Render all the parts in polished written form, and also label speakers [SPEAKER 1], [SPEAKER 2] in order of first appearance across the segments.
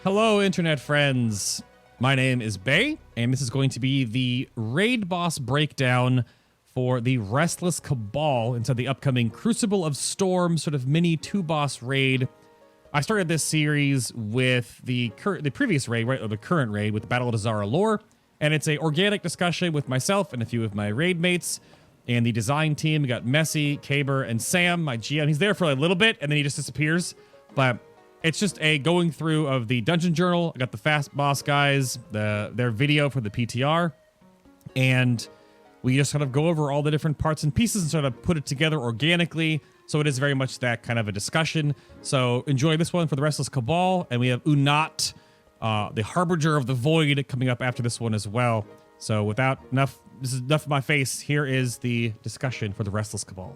[SPEAKER 1] Hello, internet friends. My name is Bay, and this is going to be the raid boss breakdown for the Restless Cabal inside the upcoming Crucible of Storms sort of mini two-boss raid. I started this series with the previous raid, right, or the current raid with Battle of Azara lore, and it's a organic discussion with myself and a few of my raid mates and the design team. We got Messy, Caber, and Sam, my GM. He's there for a little bit, and then he just disappears, but it's just a going through of the dungeon journal. I got the fast boss guys, their video for the PTR, and we just kind of go over all the different parts and pieces and sort of put it together organically. So it is very much that kind of a discussion. So enjoy this one for the Restless Cabal, and we have Unat, the Harbinger of the Void, coming up after this one as well. So this is enough of my face. Here is the discussion for the Restless Cabal.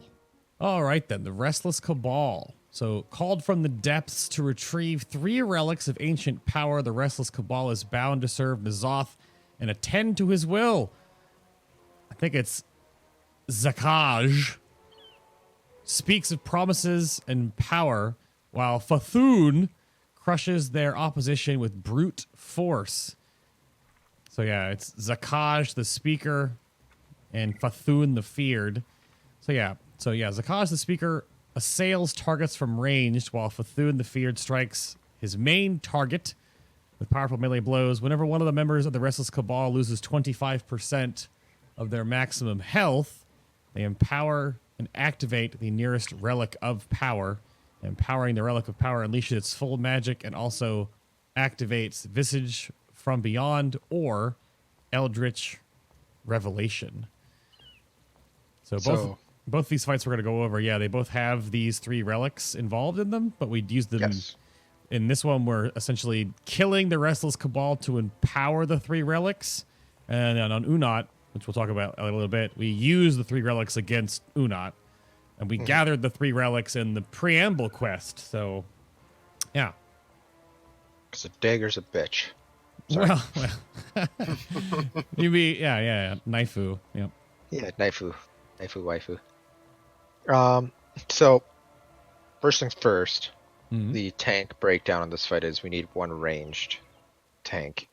[SPEAKER 1] All right then, the Restless Cabal. So, called from the depths to retrieve 3 relics of ancient power, the Restless Cabal is bound to serve N'Zoth and attend to his will. I think it's Zakaj speaks of promises and power, while Fathun crushes their opposition with brute force. So yeah, it's Zakaj the speaker and Fathun the feared. So yeah, Zakaj the speaker assails targets from ranged, while Fathun the feared strikes his main target with powerful melee blows. Whenever one of the members of the Restless Cabal loses 25% of their maximum health, they empower and activate the nearest relic of power. Empowering the relic of power unleashes its full magic and also activates Visage from Beyond or Eldritch Revelation. So both these fights we're going to go over, yeah, they both have these 3 relics involved in them, but we'd use them. Yes. In this one, we're essentially killing the Restless Cabal to empower the 3 relics. And then on Unat, which we'll talk about in a little bit, we use the 3 relics against Unat. And we gathered the 3 relics in the preamble quest. So, yeah.
[SPEAKER 2] Because the dagger's a bitch. Sorry.
[SPEAKER 1] Well. You be, yeah. Naifu. Yep.
[SPEAKER 2] Yeah, Naifu waifu. So, first things first, the tank breakdown on this fight is we need 1 ranged tank.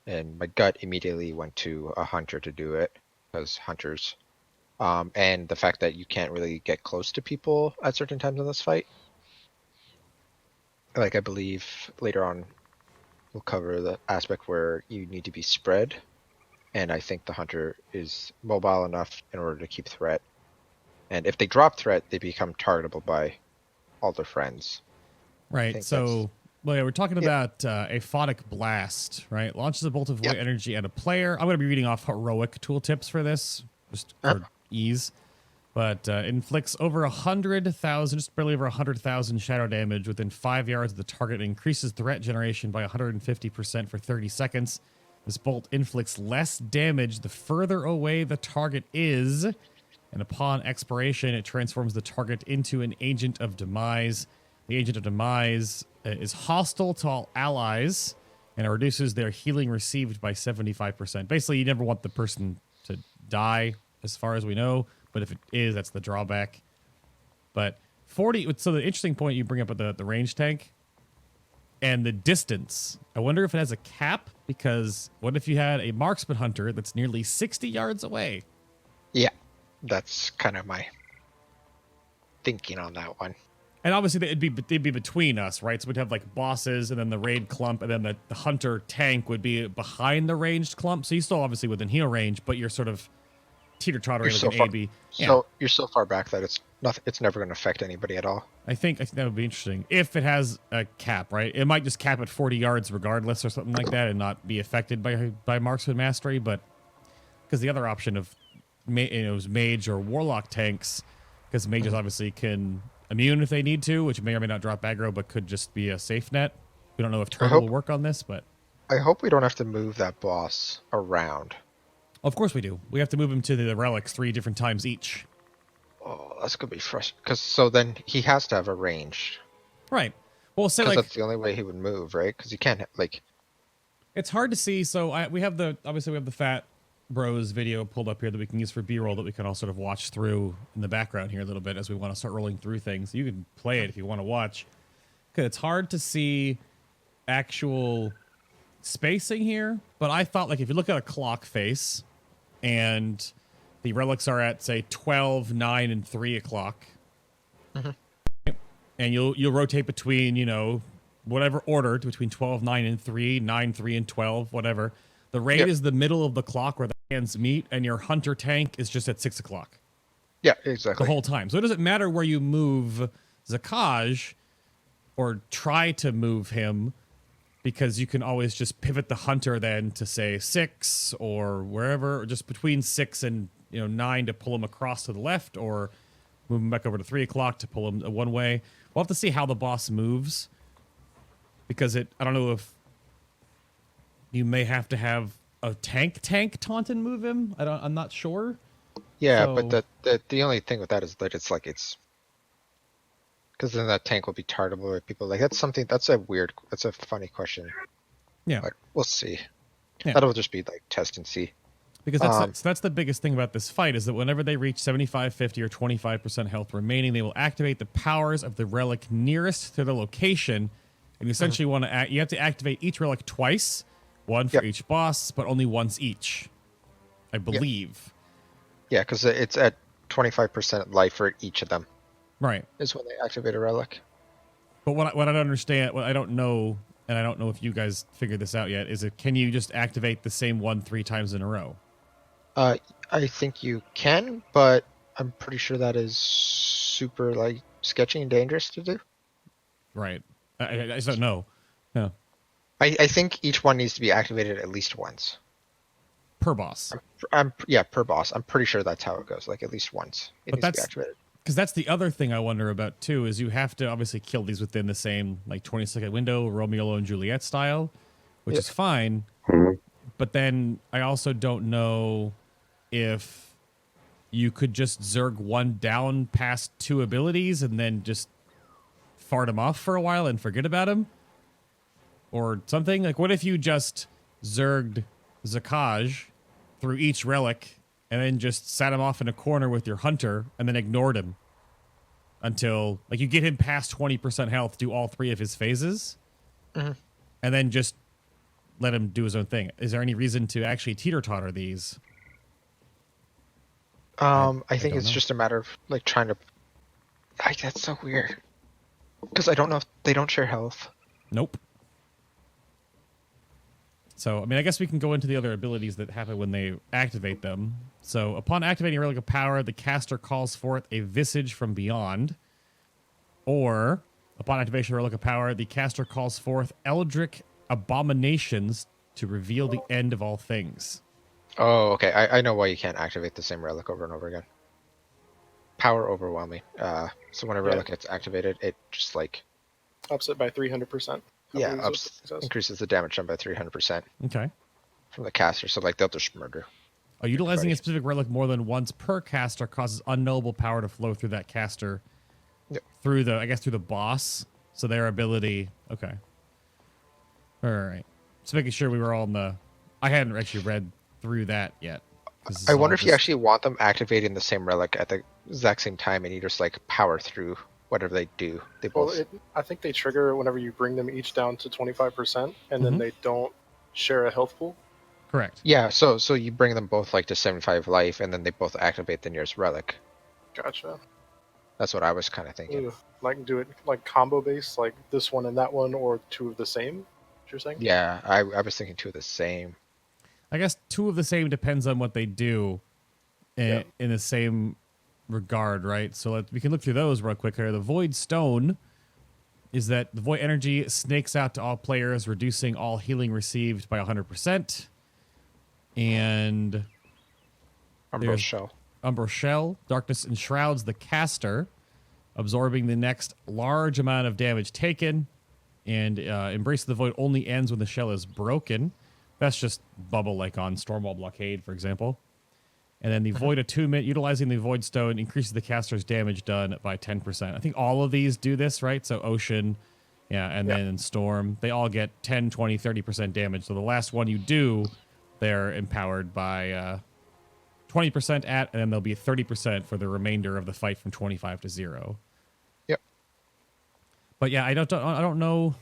[SPEAKER 2] And my gut immediately went to a hunter to do it, because hunters. And the fact that you can't really get close to people at certain times in this fight. Like, I believe later on we'll cover the aspect where you need to be spread. And I think the hunter is mobile enough in order to keep threat. And if they drop threat, they become targetable by all their friends.
[SPEAKER 1] Right. So, well, yeah, we're talking about Aphotic Blast, right? Launches a bolt of void energy at a player. I'm going to be reading off heroic tooltips for this, just for ease. But inflicts over 100,000, just barely over 100,000 shadow damage within 5 yards of the target. And increases threat generation by 150% for 30 seconds. This bolt inflicts less damage the further away the target is, and upon expiration, it transforms the target into an Agent of Demise. The Agent of Demise is hostile to all allies, and it reduces their healing received by 75%. Basically, you never want the person to die, as far as we know, but if it is, that's the drawback. But 40, so the interesting point you bring up with the range tank, and the distance. I wonder if it has a cap, because what if you had a marksman hunter that's nearly 60 yards away?
[SPEAKER 2] Yeah, that's kind of my thinking on that one.
[SPEAKER 1] And obviously they'd be between us, right? So we'd have like bosses and then the raid clump, and then the hunter tank would be behind the ranged clump. So you're still obviously within heal range, but you're sort of teeter-tottering like an A-B.
[SPEAKER 2] So you're so far back that it's never going to affect anybody at all.
[SPEAKER 1] I think that would be interesting if it has a cap, right? It might just cap at 40 yards regardless or something like that and not be affected by marksman mastery, but because the other option of mage or warlock tanks, because mages obviously can immune if they need to, which may or may not drop aggro, but could just be a safe net. We don't know if turtle will work on this, but
[SPEAKER 2] I hope we don't have to move that boss around.
[SPEAKER 1] Of course we do. We have to move him to the relics 3 different times each.
[SPEAKER 2] Oh, that's gonna be frustrating. Because so then he has to have a range,
[SPEAKER 1] right? Well, say like
[SPEAKER 2] that's the only way he would move, right? Because you can't like.
[SPEAKER 1] It's hard to see. So we have the Fat Bros video pulled up here that we can use for B-roll that we can all sort of watch through in the background here a little bit as we want to start rolling through things. You can play it if you want to watch. Because it's hard to see actual spacing here, but I thought like if you look at a clock face and the relics are at say 12, 9, and 3 o'clock, and you'll rotate between, you know, whatever order between 12, 9, and 3, 9, 3, and 12, whatever. The raid is the middle of the clock where the hands meet, and your hunter tank is just at 6 o'clock.
[SPEAKER 2] Yeah, exactly.
[SPEAKER 1] The whole time. So it doesn't matter where you move Zakaj or try to move him, because you can always just pivot the hunter then to say 6 or wherever, or just between 6 and 9 to pull him across to the left, or move him back over to 3 o'clock to pull him one way. We'll have to see how the boss moves, because I don't know if you may have to have a tank taunt and move him. I'm not sure.
[SPEAKER 2] Yeah,
[SPEAKER 1] So,
[SPEAKER 2] but the only thing with that is that it's because then that tank will be targetable by people. Like that's a funny question.
[SPEAKER 1] yeah.
[SPEAKER 2] But we'll see.
[SPEAKER 1] Yeah.
[SPEAKER 2] That'll just be like test and see.
[SPEAKER 1] Because that's the biggest thing about this fight, is that whenever they reach 75, 50, or 25% health remaining, they will activate the powers of the relic nearest to the location. And you essentially you have to activate each relic twice, one for each boss, but only once each, I believe.
[SPEAKER 2] Yeah, because it's at 25% life for each of them.
[SPEAKER 1] Right.
[SPEAKER 2] Is when they activate a relic.
[SPEAKER 1] But what I don't understand, what I don't know, and I don't know if you guys figured this out yet, is can you just activate the same one 3 times in a row?
[SPEAKER 2] I think you can, but I'm pretty sure that is super like sketchy and dangerous to do.
[SPEAKER 1] Right. I just don't know. Yeah.
[SPEAKER 2] I think each one needs to be activated at least once.
[SPEAKER 1] Per boss.
[SPEAKER 2] Per boss. I'm pretty sure that's how it goes. Like at least once it needs to be activated.
[SPEAKER 1] Because that's the other thing I wonder about too, is you have to obviously kill these within the same like 20-second window, Romeo and Juliet style, which is fine. But then I also don't know if you could just Zerg one down past 2 abilities and then just fart him off for a while and forget about him, or something. Like, what if you just Zerged Zakaj through each relic and then just sat him off in a corner with your hunter and then ignored him until like you get him past 20% health, do all 3 of his phases, and then just let him do his own thing. Is there any reason to actually teeter-totter these?
[SPEAKER 2] I think it's just a matter of like trying to. That's so weird. Because I don't know if they don't share health.
[SPEAKER 1] Nope. So, I mean, I guess we can go into the other abilities that happen when they activate them. So, upon activating a Relic of Power, the caster calls forth a Visage from Beyond. Or, upon activation of Relic of Power, the caster calls forth Eldritch Abominations to reveal the end of all things.
[SPEAKER 2] Oh, okay. I know why you can't activate the same relic over and over again. Power overwhelming. So when a relic gets activated, it just like
[SPEAKER 3] ups it by 300%.
[SPEAKER 2] Increases the damage done by 300%.
[SPEAKER 1] Okay.
[SPEAKER 2] From the caster, so like they'll just murder.
[SPEAKER 1] Utilizing a specific relic more than once per caster causes unknowable power to flow through that caster through the boss. So their ability. Okay. All right. Just making sure we were all in the. I hadn't actually read through that yet.
[SPEAKER 2] I wonder if you actually want them activating the same relic at the exact same time, and you just like power through whatever they do. They both.
[SPEAKER 3] I think they trigger whenever you bring them each down to 25%, and then they don't share a health pool.
[SPEAKER 1] Correct.
[SPEAKER 2] Yeah. So you bring them both like to 75 life, and then they both activate the nearest relic.
[SPEAKER 3] Gotcha.
[SPEAKER 2] That's what I was kind of thinking.
[SPEAKER 3] Like do it like combo based, like this one and that one, or 2 of the same. You're saying?
[SPEAKER 2] Yeah, I was thinking 2 of the same.
[SPEAKER 1] I guess 2 of the same depends on what they do in the same regard, right? So we can look through those real quick here. The Void Stone is that the Void Energy snakes out to all players, reducing all healing received by 100%. And
[SPEAKER 2] Umbral Shell.
[SPEAKER 1] Umbral Shell. Darkness enshrouds the caster, absorbing the next large amount of damage taken. And Embrace of the Void only ends when the shell is broken. That's just bubble like on Stormwall Blockade, for example. And then the Void Attunement, utilizing the Void Stone, increases the caster's damage done by 10%. I think all of these do this, right? So Ocean, and then Storm, they all get 10, 20, 30% damage. So the last one you do, they're empowered by 20% and then they'll be 30% for the remainder of the fight from 25 to 0.
[SPEAKER 2] Yep.
[SPEAKER 1] But yeah, I don't know.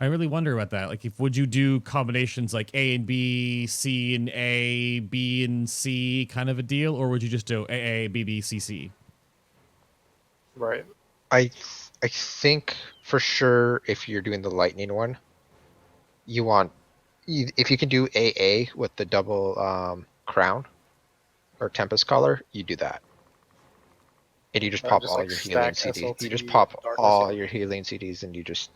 [SPEAKER 1] I really wonder about that. Like, would you do combinations like A and B, C and A, B and C kind of a deal, or would you just do AA, BB, CC?
[SPEAKER 3] Right.
[SPEAKER 2] I think for sure if you're doing the lightning one, you want if you can do AA with the double crown or Tempest Collar, you do that. And you just pop
[SPEAKER 3] just
[SPEAKER 2] all
[SPEAKER 3] like
[SPEAKER 2] your healing
[SPEAKER 3] stack
[SPEAKER 2] CDs. You just
[SPEAKER 3] SLT,
[SPEAKER 2] pop
[SPEAKER 3] darkness
[SPEAKER 2] all
[SPEAKER 3] healing.
[SPEAKER 2] your healing CDs and you just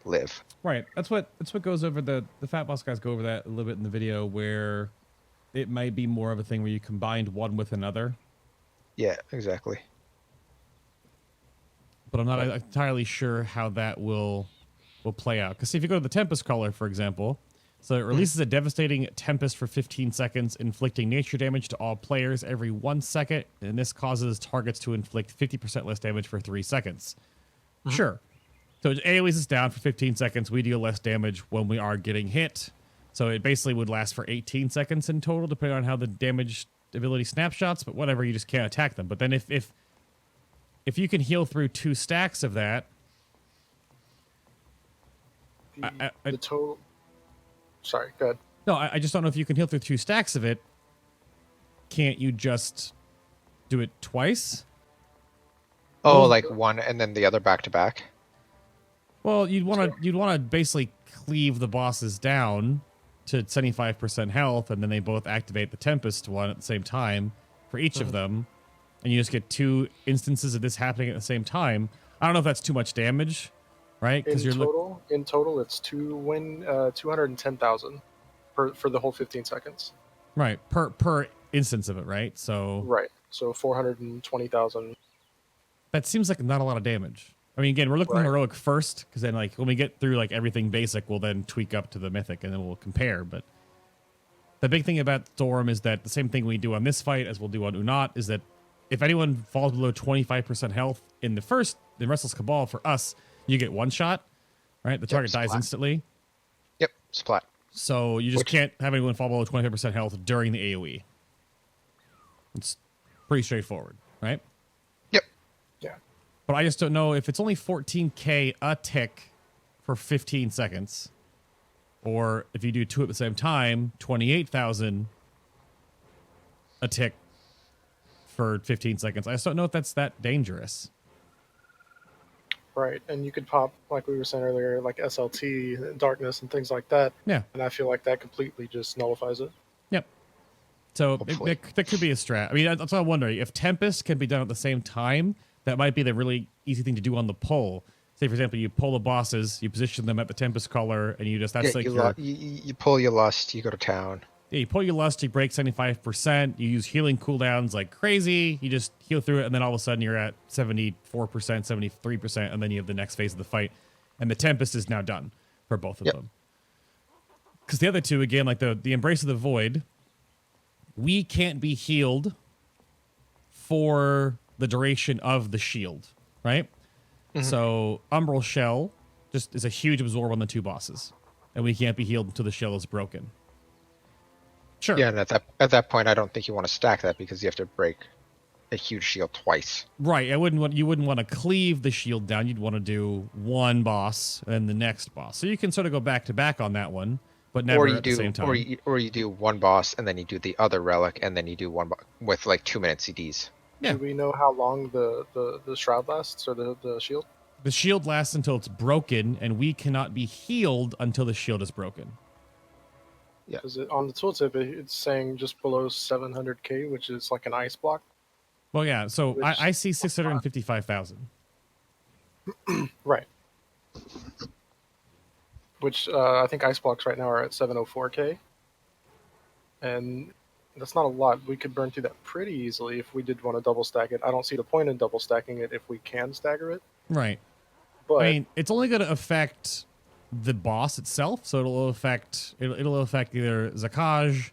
[SPEAKER 2] live.
[SPEAKER 1] Right. That's what goes over the Fat Boss guys go over that a little bit in the video, where it might be more of a thing where you combined one with another.
[SPEAKER 2] Yeah, exactly.
[SPEAKER 1] But I'm not entirely sure how that will play out. Because if you go to the Tempest Color, for example, so it releases a devastating Tempest for 15 seconds, inflicting nature damage to all players every 1 second, and this causes targets to inflict 50% less damage for 3 seconds. Sure. So it AoEs us down for 15 seconds. We deal less damage when we are getting hit. So it basically would last for 18 seconds in total, depending on how the damage ability snapshots, but whatever, you just can't attack them. But then if you can heal through 2 stacks of that,
[SPEAKER 3] The total. Sorry, go ahead.
[SPEAKER 1] no, I just don't know if you can heal through 2 stacks of it. Can't you just do it twice?
[SPEAKER 2] Oh,
[SPEAKER 1] Well,
[SPEAKER 2] like one and then the other back to back?
[SPEAKER 1] Well, you'd want to basically cleave the bosses down to 75% health, and then they both activate the Tempest one at the same time for each of them, and you just get 2 instances of this happening at the same time. I don't know if that's too much damage, right?
[SPEAKER 3] In total, it's 210,000 for the whole 15 seconds.
[SPEAKER 1] right per instance of it, right? So
[SPEAKER 3] Right. So 420,000.
[SPEAKER 1] that seems like not a lot of damage. I mean, again, we're looking at
[SPEAKER 3] Right.
[SPEAKER 1] heroic first, because then like when we get through like everything basic, we'll then tweak up to the mythic, and then we'll compare. But the big thing about Storm is that the same thing we do on this fight as we'll do on Unot is that if anyone falls below 25% health in the Restless Cabal, for us, you get 1 shot, right? The target dies
[SPEAKER 2] splat.
[SPEAKER 1] instantly.
[SPEAKER 2] Yep, splat.
[SPEAKER 1] So you just can't have anyone fall below 25% health during the AoE. It's pretty straightforward, right?
[SPEAKER 2] Yep.
[SPEAKER 3] Yeah.
[SPEAKER 1] But I just don't know if it's only 14k a tick for 15 seconds, or if you do 2 at the same time, 28,000 a tick for 15 seconds. I just don't know if that's that dangerous.
[SPEAKER 3] Right. And you could pop, like we were saying earlier, like SLT, darkness, and things like that.
[SPEAKER 1] Yeah.
[SPEAKER 3] And I feel like that completely just nullifies it.
[SPEAKER 1] Yep. So
[SPEAKER 2] Hopefully.
[SPEAKER 1] that could be a strat. I mean, that's what I'm wondering. If Tempest can be done at the same time, that might be the really easy thing to do on the pull. Say, for example, you pull the bosses, you position them at the Tempest color, and you just, that's like
[SPEAKER 2] you pull your lust, you go to town.
[SPEAKER 1] yeah, you pull your lust, you break 75%, you use healing cooldowns like crazy, you just heal through it, and then all of a sudden you're at 74%, 73%, and then you have the next phase of the fight. And the Tempest is now done for both of them. Because the other two, again, like the Embrace of the Void, we can't be healed for the duration of the shield, right? So Umbral Shell just is a huge absorb on the 2 bosses, and we can't be healed until the shell is broken. Sure.
[SPEAKER 2] Yeah, and at that point, I don't think you want to stack that because you have to break a huge shield twice.
[SPEAKER 1] Right. You wouldn't want to cleave the shield down. You'd want to do 1 boss and then the next boss. So you can sort of go back to back on that one, but never at the same time.
[SPEAKER 2] Or you do 1 boss and then you do the other relic and then you do 1 with like 2-minute CDs.
[SPEAKER 1] Yeah.
[SPEAKER 3] Do we know how long the shroud lasts, or the shield?
[SPEAKER 1] The shield lasts until it's broken, and we cannot be healed until the shield is broken.
[SPEAKER 2] Yeah.
[SPEAKER 3] Because on the tooltip, it's saying just below 700k, which is like an ice block.
[SPEAKER 1] Well, yeah. So
[SPEAKER 3] Which-
[SPEAKER 1] I see 655,000.
[SPEAKER 3] Right. Which I think ice blocks right now are at 704k. And that's not a lot. We could burn through that pretty easily if we did want to double stack it. I don't see the point in double stacking it if we can stagger it.
[SPEAKER 1] Right.
[SPEAKER 3] But
[SPEAKER 1] I mean, it's only going to affect the boss itself, so it'll affect either Zakaj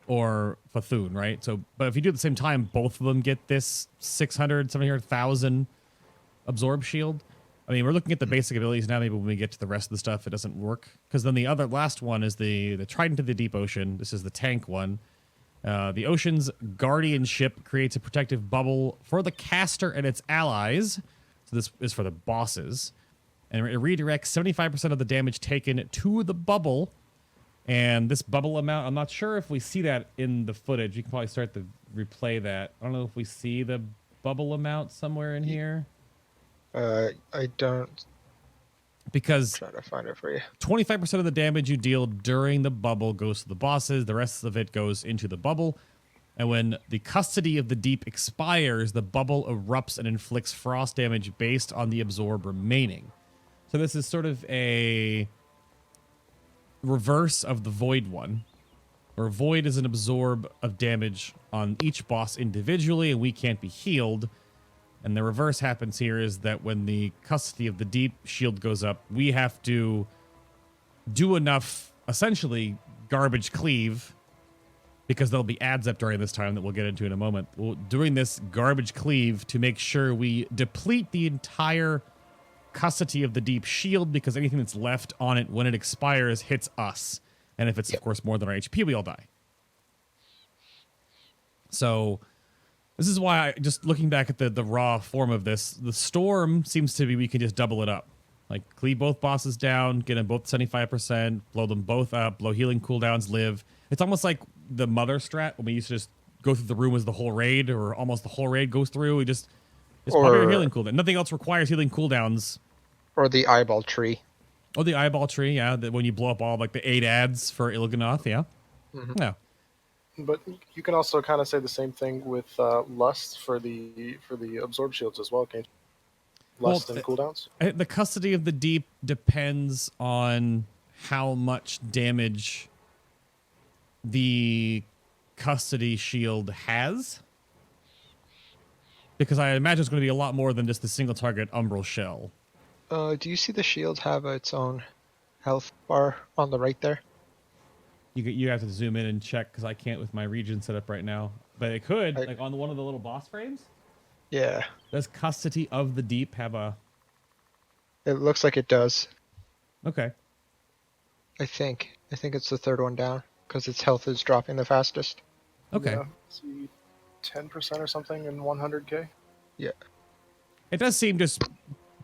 [SPEAKER 1] or Fathun, right? So, but if you do at the same time, both of them get this 700,000 absorb shield. I mean, we're looking at the basic abilities now. Maybe when we get to the rest of the stuff, it doesn't work, because then the last one is the Trident of the Deep Ocean. This is the tank one. The ocean's guardianship creates a protective bubble for the caster and its allies. So this is for the bosses. and it redirects 75% of the damage taken to the bubble. And this bubble amount, I'm not sure if we see that in the footage. You can probably start to replay that. I don't know if we see the bubble amount somewhere in here.
[SPEAKER 2] I don't.
[SPEAKER 1] Because
[SPEAKER 2] Try to find it for you.
[SPEAKER 1] 25% of the damage you deal during the bubble goes to the bosses. The rest of it goes into the bubble. And when the Custody of the Deep expires, the bubble erupts and inflicts frost damage based on the absorb remaining. So this is sort of a reverse of the Void one, where Void is an absorb of damage on each boss individually, and we can't be healed. And the reverse happens here is that when the Custody of the Deep shield goes up, we have to do enough, essentially, garbage cleave, because there'll be ads up during this time that we'll get into in a moment. Doing this garbage cleave to make sure we deplete the entire Custody of the Deep shield, because anything that's left on it when it expires hits us. And if it's, of course, more than our HP, we all die. So this is why, just looking back at the raw form of this, the Storm seems to be we can just double it up. Like, cleave both bosses down, get them both 75%, blow them both up, blow healing cooldowns, live. It's almost like the Mother strat, when we used to just go through the room as the whole raid, or almost the whole raid goes through. We just pop your healing cooldown. Nothing else requires healing cooldowns.
[SPEAKER 2] Or the eyeball tree.
[SPEAKER 1] Oh, the eyeball tree, yeah. That when you blow up all like the 8 ads for Il'gynoth, yeah.
[SPEAKER 2] Mm-hmm.
[SPEAKER 1] Yeah.
[SPEAKER 3] But you can also kind of say the same thing with Lust for the absorb shields as well, can't you? Lust and cooldowns.
[SPEAKER 1] The Custody of the Deep depends on how much damage the Custody shield has, because I imagine it's going to be a lot more than just the single target Umbral Shell.
[SPEAKER 2] Do you see the shield have its own health bar on the right there?
[SPEAKER 1] You have to zoom in and check, because I can't with my region set up right now. But it could, like on one of the little boss frames.
[SPEAKER 2] Yeah.
[SPEAKER 1] Does Custody of the Deep have a...
[SPEAKER 2] It looks like it does.
[SPEAKER 1] Okay.
[SPEAKER 2] I think it's the third one down, because its health is dropping the fastest.
[SPEAKER 1] Okay.
[SPEAKER 3] Yeah, see 10% or something in 100k.
[SPEAKER 2] Yeah.
[SPEAKER 1] It does seem just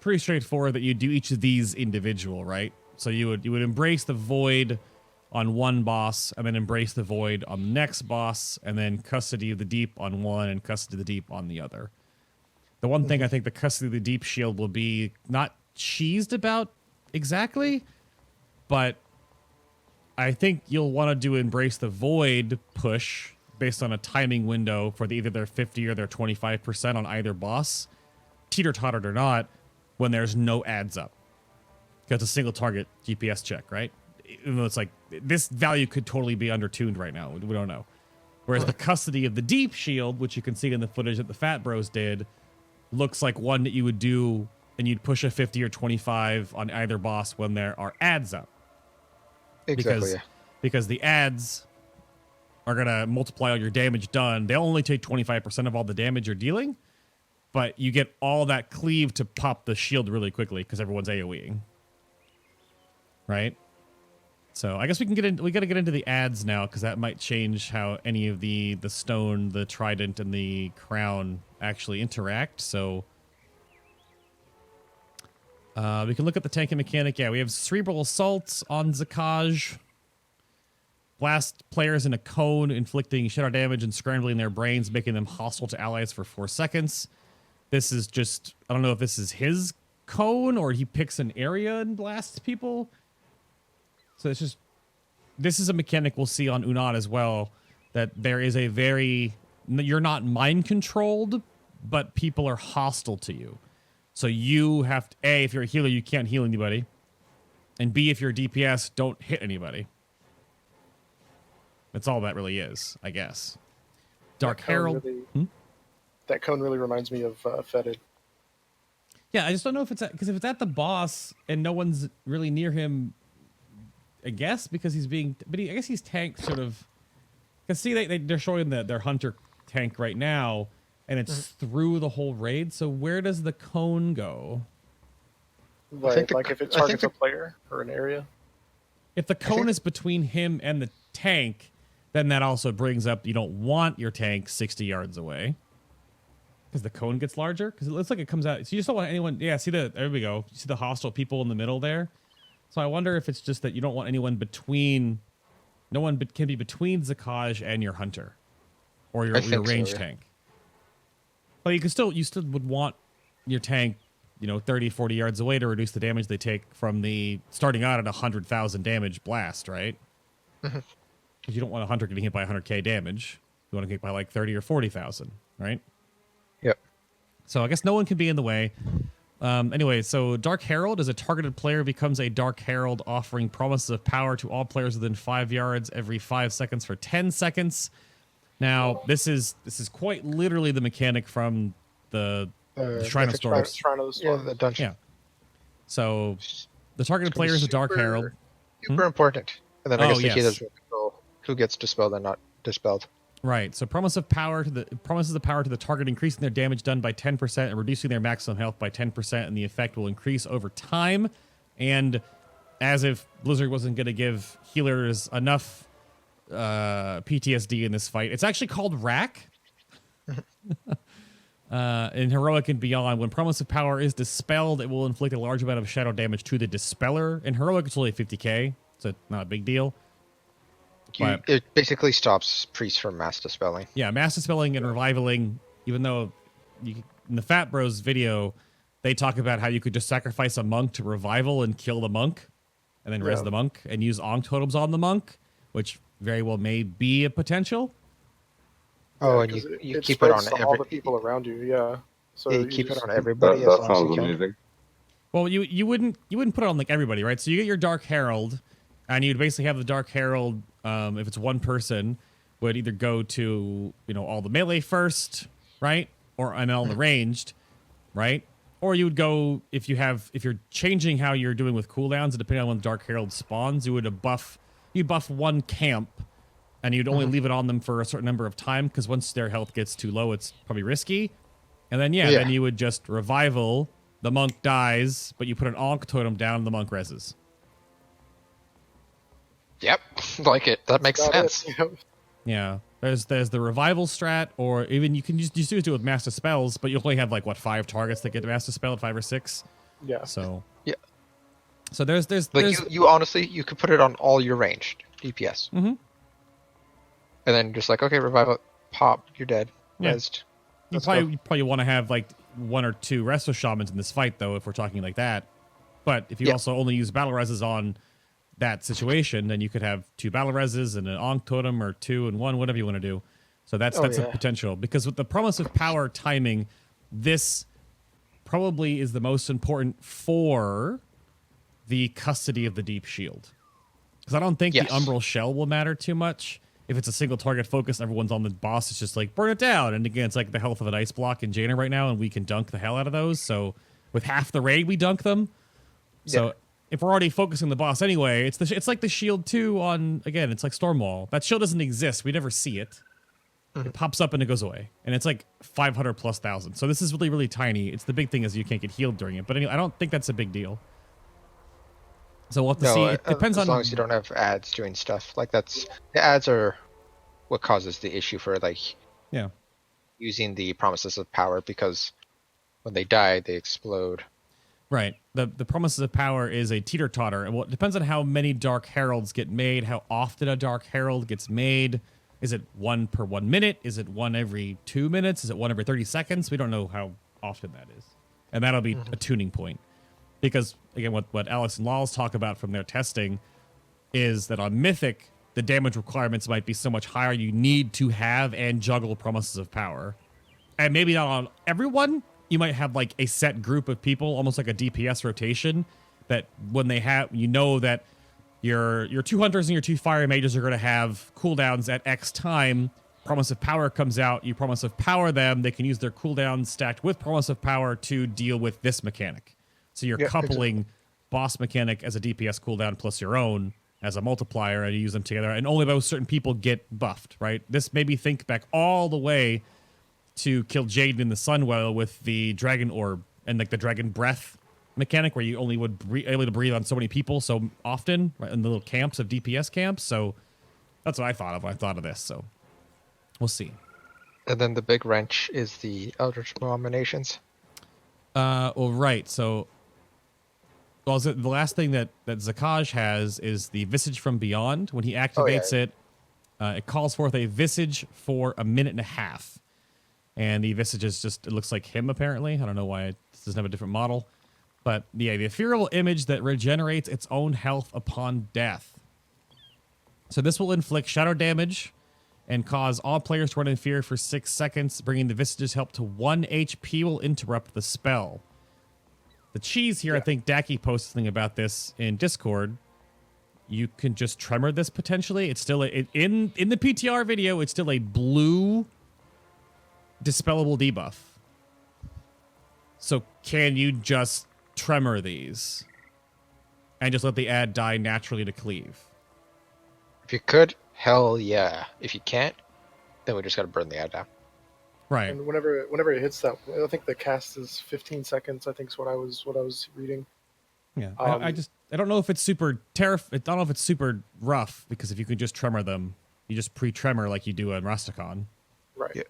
[SPEAKER 1] pretty straightforward that you do each of these individual, right? So you would embrace the Void on one boss, and then embrace the Void on the next boss, and then Custody of the Deep on one, and Custody of the Deep on the other. The one thing I think the Custody of the Deep shield will be not cheesed about exactly, but I think you'll want to do embrace the Void push based on a timing window for either their 50 or their 25% on either boss, teeter-tottered or not, when there's no ads up. Because it's a single target GPS check, right? Even though it's like, this value could totally be undertuned right now. We don't know. Whereas the Custody of the Deep shield, which you can see in the footage that the Fat Bros did, looks like one that you would do, and you'd push a 50 or 25 on either boss when there are ads up.
[SPEAKER 2] Exactly.
[SPEAKER 1] Because the ads are going to multiply all your damage done. They only take 25% of all the damage you're dealing, but you get all that cleave to pop the shield really quickly because everyone's AoEing. Right? So I guess we got to get into the ads now, because that might change how any of the stone, the trident, and the crown actually interact. So we can look at the tanking mechanic. Yeah, we have Cerebral Assault on Zakaj. Blast players in a cone, inflicting shadow damage and scrambling their brains, making them hostile to allies for 4 seconds. This is just, I don't know if this is his cone or he picks an area and blasts people. So it's just, this is a mechanic we'll see on Unad as well, that there is a very, you're not mind controlled, but people are hostile to you. So you have to, A, if you're a healer, you can't heal anybody. And B, if you're a DPS, don't hit anybody. That's all that really is, I guess. Dark Herald.
[SPEAKER 3] Really, that cone really reminds me of Fetid.
[SPEAKER 1] Yeah, I just don't know if it's because if it's at the boss and no one's really near him, I guess because he's being, but I guess he's tanked sort of. Because see, they're showing their hunter tank right now, and it's through the whole raid. So where does the cone go?
[SPEAKER 3] Like if it targets a player or an area.
[SPEAKER 1] If the cone is between him and the tank, then that also brings up you don't want your tank 60 yards away. Because the cone gets larger? Because it looks like it comes out. So you just don't want anyone. Yeah, see there we go. You see the hostile people in the middle there? So I wonder if it's just that you don't want anyone between. No one can be between Zakaj and your hunter. Or your range tank. Well, you still would want your tank, 30, 40 yards away to reduce the damage they take from the starting out at 100,000 damage blast, right? Because you don't want a hunter getting hit by 100k damage. You want to get hit by like 30 or 40,000, right?
[SPEAKER 2] Yep.
[SPEAKER 1] So I guess no one can be in the way. Anyway, so Dark Herald is a targeted player becomes a Dark Herald, offering promises of power to all players within 5 yards every 5 seconds for 10 seconds. Now, this is quite literally the mechanic from the Shrine of Storms.
[SPEAKER 3] Shrine of the Storms.
[SPEAKER 2] Yeah, the dungeon.
[SPEAKER 1] Yeah. So the targeted player is a Dark Herald.
[SPEAKER 2] Super important. And then I guess the key
[SPEAKER 1] yes.
[SPEAKER 2] is who gets dispelled and not dispelled.
[SPEAKER 1] Right. So promises of power to the target, increasing their damage done by 10% and reducing their maximum health by 10%, and the effect will increase over time. And as if Blizzard wasn't going to give healers enough PTSD in this fight, it's actually called Rack. In Heroic and Beyond, when Promise of Power is dispelled, it will inflict a large amount of shadow damage to the Dispeller. In Heroic, it's only 50k, so not a big deal.
[SPEAKER 2] It basically stops priests from mass dispelling.
[SPEAKER 1] Yeah, mass dispelling and revivaling, even though in the Fat Bros video, they talk about how you could just sacrifice a monk to revival and kill the monk, and then res the monk, and use Ankh totems on the monk, which very well may be a potential.
[SPEAKER 2] Oh, and you keep it on
[SPEAKER 3] all the people around you, yeah. So
[SPEAKER 2] you keep it on everybody.
[SPEAKER 4] That sounds amazing.
[SPEAKER 1] Well, you wouldn't put it on like everybody, right? So you get your Dark Herald, and you'd basically have the Dark Herald, if it's one person, would either go to all the melee first, right, and all the ranged, right, or you would go if you're changing how you're doing with cooldowns, and depending on when the Dark Herald spawns, you'd buff one camp, and you'd only leave it on them for a certain number of time, because once their health gets too low, it's probably risky, and then then you would just revival. The monk dies, but you put an Ankh totem down, and the monk reses.
[SPEAKER 2] Yep, like it. That makes sense.
[SPEAKER 1] Yeah, there's the revival strat, or even you can just do it with master spells, but you only have like 5 targets that get master spell, 5 or 6.
[SPEAKER 3] Yeah.
[SPEAKER 1] So
[SPEAKER 2] yeah.
[SPEAKER 1] So there's
[SPEAKER 2] you honestly you could put it on all your ranged DPS.
[SPEAKER 1] Mm-hmm.
[SPEAKER 2] And then just okay, revival, pop, you're dead.
[SPEAKER 1] Yeah.
[SPEAKER 2] Rezzed.
[SPEAKER 1] You probably want to have 1 or 2 resto shamans in this fight, though, if we're talking like that. But if you also only use battle reses on that situation, then you could have 2 battle reses and an Ankh totem, or 2 and 1, whatever you want to do. So that's a potential, because with the Promise of Power timing, this probably is the most important for the custody of the Deep Shield, because I don't think the Umbral Shell will matter too much. If it's a single target focus, everyone's on the boss, it's just burn it down. And again, it's like the health of an ice block in Jaina right now, and we can dunk the hell out of those. So with half the raid, we dunk them. So if we're already focusing the boss anyway, it's like the shield 2 on, again, it's like Stormwall. That shield doesn't exist. We never see it. It pops up and it goes away. And it's 500 plus thousand. So this is really, really tiny. It's the big thing is you can't get healed during it. But anyway, I don't think that's a big deal. So we'll have to see. It depends
[SPEAKER 2] as long as you don't have ads doing stuff. The ads are what causes the issue for using the Promises of Power, because when they die, they explode.
[SPEAKER 1] Right. The Promises of Power is a teeter-totter. Well, it depends on how many Dark Heralds get made, how often a Dark Herald gets made. Is it 1 per 1 minute? Is it 1 every 2 minutes? Is it 1 every 30 seconds? We don't know how often that is. And that'll be a tuning point. Because, again, what Alex and Laws talk about from their testing is that on Mythic, the damage requirements might be so much higher, you need to have and juggle Promises of Power. And maybe not on everyone. You might have a set group of people, almost like a DPS rotation, that when they have, that your 2 hunters and your 2 fire mages are going to have cooldowns at X time. Promise of Power comes out, you Promise of Power them, they can use their cooldowns stacked with Promise of Power to deal with this mechanic. So you're coupling boss mechanic as a DPS cooldown plus your own as a multiplier, and you use them together, and only those certain people get buffed, right? This made me think back all the way to kill Jaden in the Sunwell with the Dragon Orb and the Dragon Breath mechanic, where you only would able to breathe on so many people so often, right, in the little camps of DPS camps. So that's what I thought of when I thought of this. So we'll see.
[SPEAKER 2] And then the big wrench is the Eldritch Abominations.
[SPEAKER 1] Well, right. So, well, the last thing that Zakaj has is the Visage from Beyond. When he activates it, it calls forth a Visage for a minute and a half. And the Visage is just, it looks like him, apparently. I don't know why it doesn't have a different model. But, yeah, the ethereal image that regenerates its own health upon death. So this will inflict shadow damage and cause all players to run in fear for 6 seconds. Bringing the Visage's help to 1 HP will interrupt the spell. The cheese here, I think Daki posted something about this in Discord. You can just tremor this potentially. It's still, in the PTR video, it's still a blue dispellable debuff. So can you just tremor these and just let the ad die naturally to cleave?
[SPEAKER 2] If you could, hell yeah. If you can't, then we just gotta burn the ad down.
[SPEAKER 1] Right.
[SPEAKER 3] And whenever it hits that, I think the cast is 15 seconds. I think is what I was reading.
[SPEAKER 1] Yeah. I don't know if it's super I don't know if it's super rough, because if you could just tremor them, you just pre-tremor like you do on Rastakhan.
[SPEAKER 3] Right.
[SPEAKER 2] Yeah.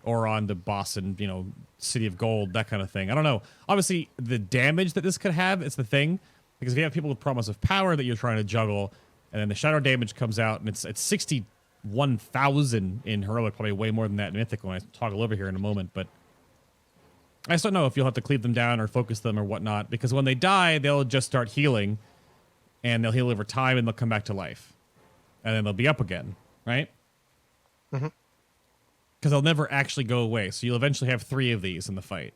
[SPEAKER 1] Or on the boss in, City of Gold, that kind of thing. I don't know. Obviously, the damage that this could have is the thing. Because if you have people with Promise of Power that you're trying to juggle, and then the shadow damage comes out, and it's 61,000 in Heroic, probably way more than that in Mythic when I toggle over here in a moment. But I just don't know if you'll have to cleave them down or focus them or whatnot. Because when they die, they'll just start healing. And they'll heal over time, and they'll come back to life. And then they'll be up again, right?
[SPEAKER 2] Mm-hmm.
[SPEAKER 1] Because they'll never actually go away. So you'll eventually have 3 of these in the fight.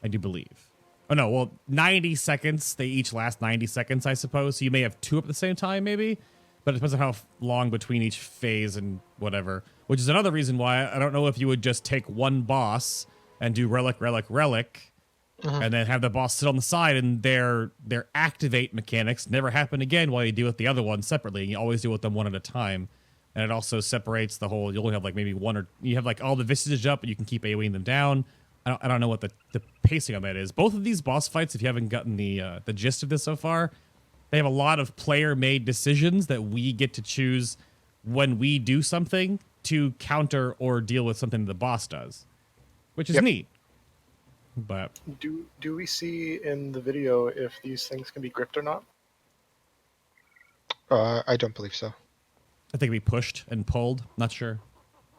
[SPEAKER 1] I do believe. Oh, no. Well, 90 seconds. They each last 90 seconds, I suppose. So you may have 2 up at the same time, maybe. But it depends on how long between each phase and whatever. Which is another reason why I don't know if you would just take one boss and do relic, and then have the boss sit on the side, and their activate mechanics never happen again while you deal with the other one separately. You always deal with them one at a time. And it also separates the whole, you only have like maybe one, or you have like all the Visages up, and you can keep AoEing them down. I don't know what the pacing on that is. Both of these boss fights, if you haven't gotten the gist of this so far, they have a lot of player-made decisions that we get to choose when we do something to counter or deal with something the boss does, which is neat. But
[SPEAKER 3] do we see in the video if these things can be gripped or not?
[SPEAKER 2] I don't believe so.
[SPEAKER 1] I think we pushed and pulled. Not sure.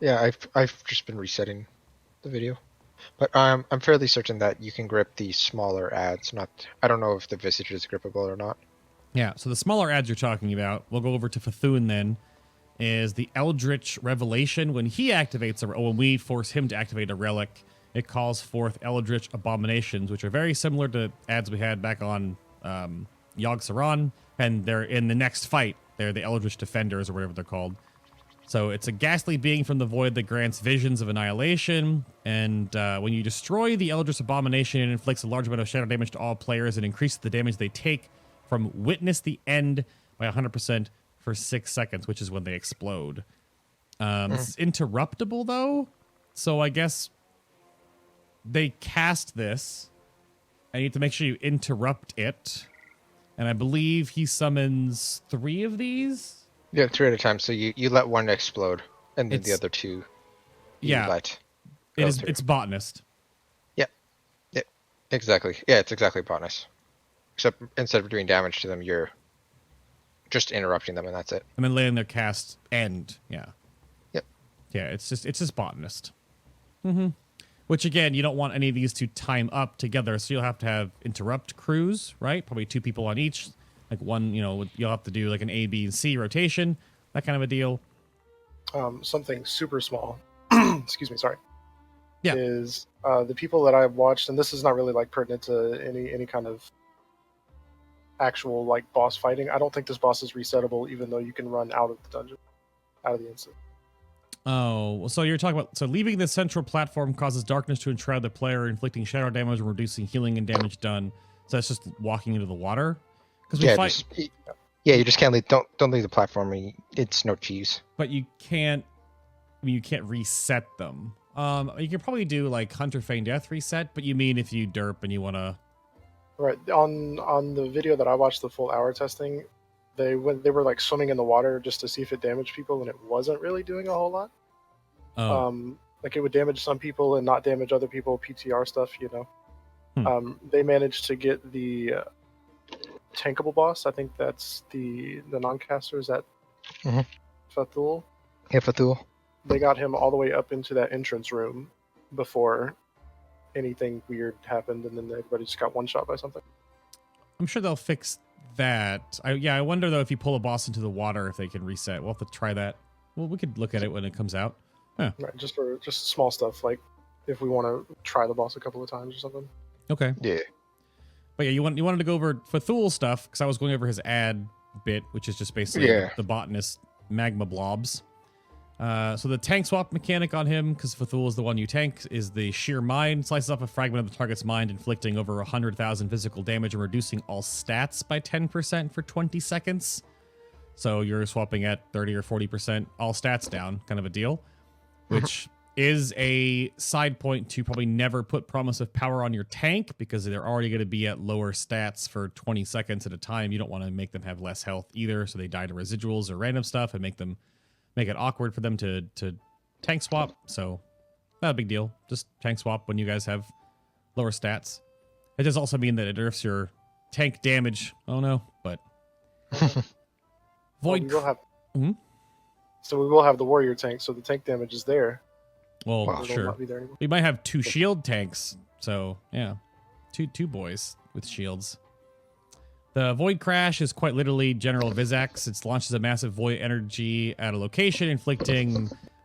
[SPEAKER 2] Yeah, I've just been resetting the video, but I'm fairly certain that you can grip the smaller ads. I don't know if the Visage is grippable or not.
[SPEAKER 1] Yeah, so the smaller ads you're talking about, we'll go over to Fathun then, is the Eldritch Revelation. When he activates, when we force him to activate a relic, it calls forth Eldritch Abominations, which are very similar to ads we had back on Yogg Saron, and they're in the next fight. They're the Eldritch Defenders, or whatever they're called. So it's a ghastly being from the void that grants visions of annihilation, and when you destroy the Eldritch Abomination, it inflicts a large amount of shadow damage to all players and increases the damage they take from Witness the End by 100% for 6 seconds, which is when they explode. It's interruptible, though, so I guess they cast this, and you have to make sure you interrupt it, and I believe he summons 3 of these?
[SPEAKER 2] Yeah, 3 at a time, so you let one explode, and then the other 2 you let go through.
[SPEAKER 1] It's botanist.
[SPEAKER 2] Yeah, exactly. Yeah, it's exactly botanist. Except instead of doing damage to them, you're just interrupting them, and that's it.
[SPEAKER 1] And then letting their cast end. Yeah.
[SPEAKER 2] Yep.
[SPEAKER 1] Yeah, it's just botanist. Which again, you don't want any of these to time up together, so you'll have to have interrupt crews, right? Probably 2 people on each. Like one, you'll have to do like an A, B, and C rotation, that kind of a deal.
[SPEAKER 3] Something super small. Excuse me, sorry.
[SPEAKER 1] Yeah.
[SPEAKER 3] Is the people that I've watched, and this is not really like pertinent to any kind of actual like boss fighting. I don't think this boss is resettable, even though you can run out of the dungeon, out of the instant.
[SPEAKER 1] Oh, so you're talking about, so leaving the central platform causes darkness to enshroud the player, inflicting shadow damage and reducing healing and damage done. So that's just walking into the water? Because we fight.
[SPEAKER 2] You just can't leave. Don't leave the platform. It's no cheese.
[SPEAKER 1] But you can't reset them. You can probably do like Hunter Feign Death reset, but you mean if you derp and you want to.
[SPEAKER 3] Right, on the video that I watched, the full hour testing, they were like swimming in the water just to see if it damaged people, and it wasn't really doing a whole lot.
[SPEAKER 1] Oh.
[SPEAKER 3] Like it would damage some people and not damage other people. PTR stuff, you know. They managed to get the tankable boss. I think that's the non-caster. Is that Fathul?
[SPEAKER 2] Yeah, Fathul.
[SPEAKER 3] They got him all the way up into that entrance room before anything weird happened, and then everybody just got one shot by something.
[SPEAKER 1] I'm sure they'll fix that. I wonder though if you pull a boss into the water if they can reset. We'll have to try that. Well, we could look at it when it comes out. Huh.
[SPEAKER 3] Right, just small stuff like if we want to try the boss a couple of times or something.
[SPEAKER 1] Okay.
[SPEAKER 2] Yeah.
[SPEAKER 1] But yeah, you wanted to go over Fathul stuff because I was going over his ad bit, which is just basically the botanist magma blobs. So the tank swap mechanic on him, because Fathul is the one you tank, is the sheer mind. Slices off a fragment of the target's mind, inflicting over 100,000 physical damage and reducing all stats by 10% for 20 seconds. So you're swapping at 30 or 40% all stats down, kind of a deal. Which is a side point to probably never put Promise of Power on your tank, because they're already going to be at lower stats for 20 seconds at a time. You don't want to make them have less health either, so they die to residuals or random stuff and make it awkward for them to tank swap. So not a big deal. Just tank swap when you guys have lower stats. It does also mean that it nerfs your tank damage. Oh no, but Void.
[SPEAKER 3] So we will have the warrior tank, so the tank damage is there.
[SPEAKER 1] Well, sure. We might have 2 shield tanks. So yeah, two boys with shields. The Void Crash is quite literally General Vizax. It launches a massive void energy at a location, inflicting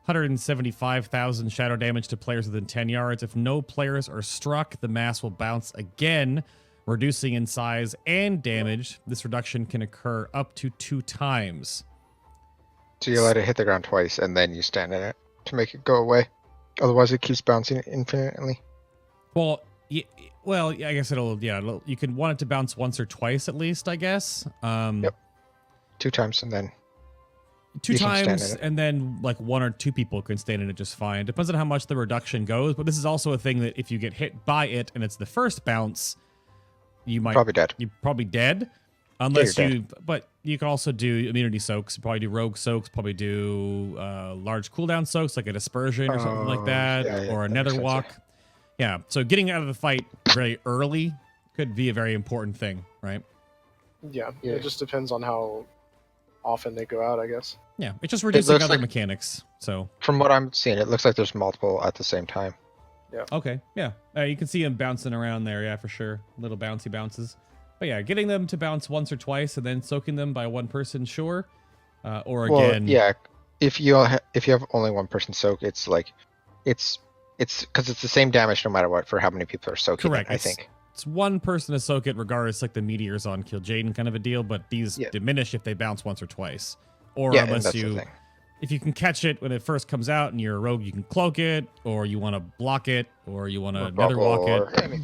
[SPEAKER 1] 175,000 shadow damage to players within 10 yards. If no players are struck, the mass will bounce again, reducing in size and damage. This reduction can occur up to 2 times.
[SPEAKER 2] So you let it hit the ground twice, and then you stand in it to make it go away. Otherwise, it keeps bouncing infinitely.
[SPEAKER 1] Well, I guess you can want it to bounce once or twice at least, I guess.
[SPEAKER 2] Yep. 2 times, and then
[SPEAKER 1] 2 times, and then like 1 or 2 people can stand in it just fine. Depends on how much the reduction goes, but this is also a thing that if you get hit by it and it's the first bounce, you might
[SPEAKER 2] probably dead.
[SPEAKER 1] You're probably dead, unless
[SPEAKER 2] dead.
[SPEAKER 1] But you can also do immunity soaks. Probably do rogue soaks. Probably do large cooldown soaks, like a dispersion or something like that, or a nether walk. Yeah. So getting out of the fight very early could be a very important thing, right?
[SPEAKER 3] Yeah. It just depends on how often they go out, I guess.
[SPEAKER 1] Yeah, it's just reducing other mechanics. So
[SPEAKER 2] from what I'm seeing, it looks like there's multiple at the same time.
[SPEAKER 3] Yeah.
[SPEAKER 1] Okay. Yeah. You can see them bouncing around there. Yeah, for sure. Little bouncy bounces. But yeah, getting them to bounce once or twice and then soaking them by one person, sure. Again.
[SPEAKER 2] Yeah. If you have only one person soak, it's like it's because it's the same damage no matter what for how many people are soaking.
[SPEAKER 1] Correct.
[SPEAKER 2] I think
[SPEAKER 1] it's one person to soak it, regardless, like the meteors on Kill Jaden kind of a deal. But these diminish if they bounce once or twice, or unless if you can catch it when it first comes out and you're a rogue, you can cloak it, or you want to block it, or you want to nether walk it.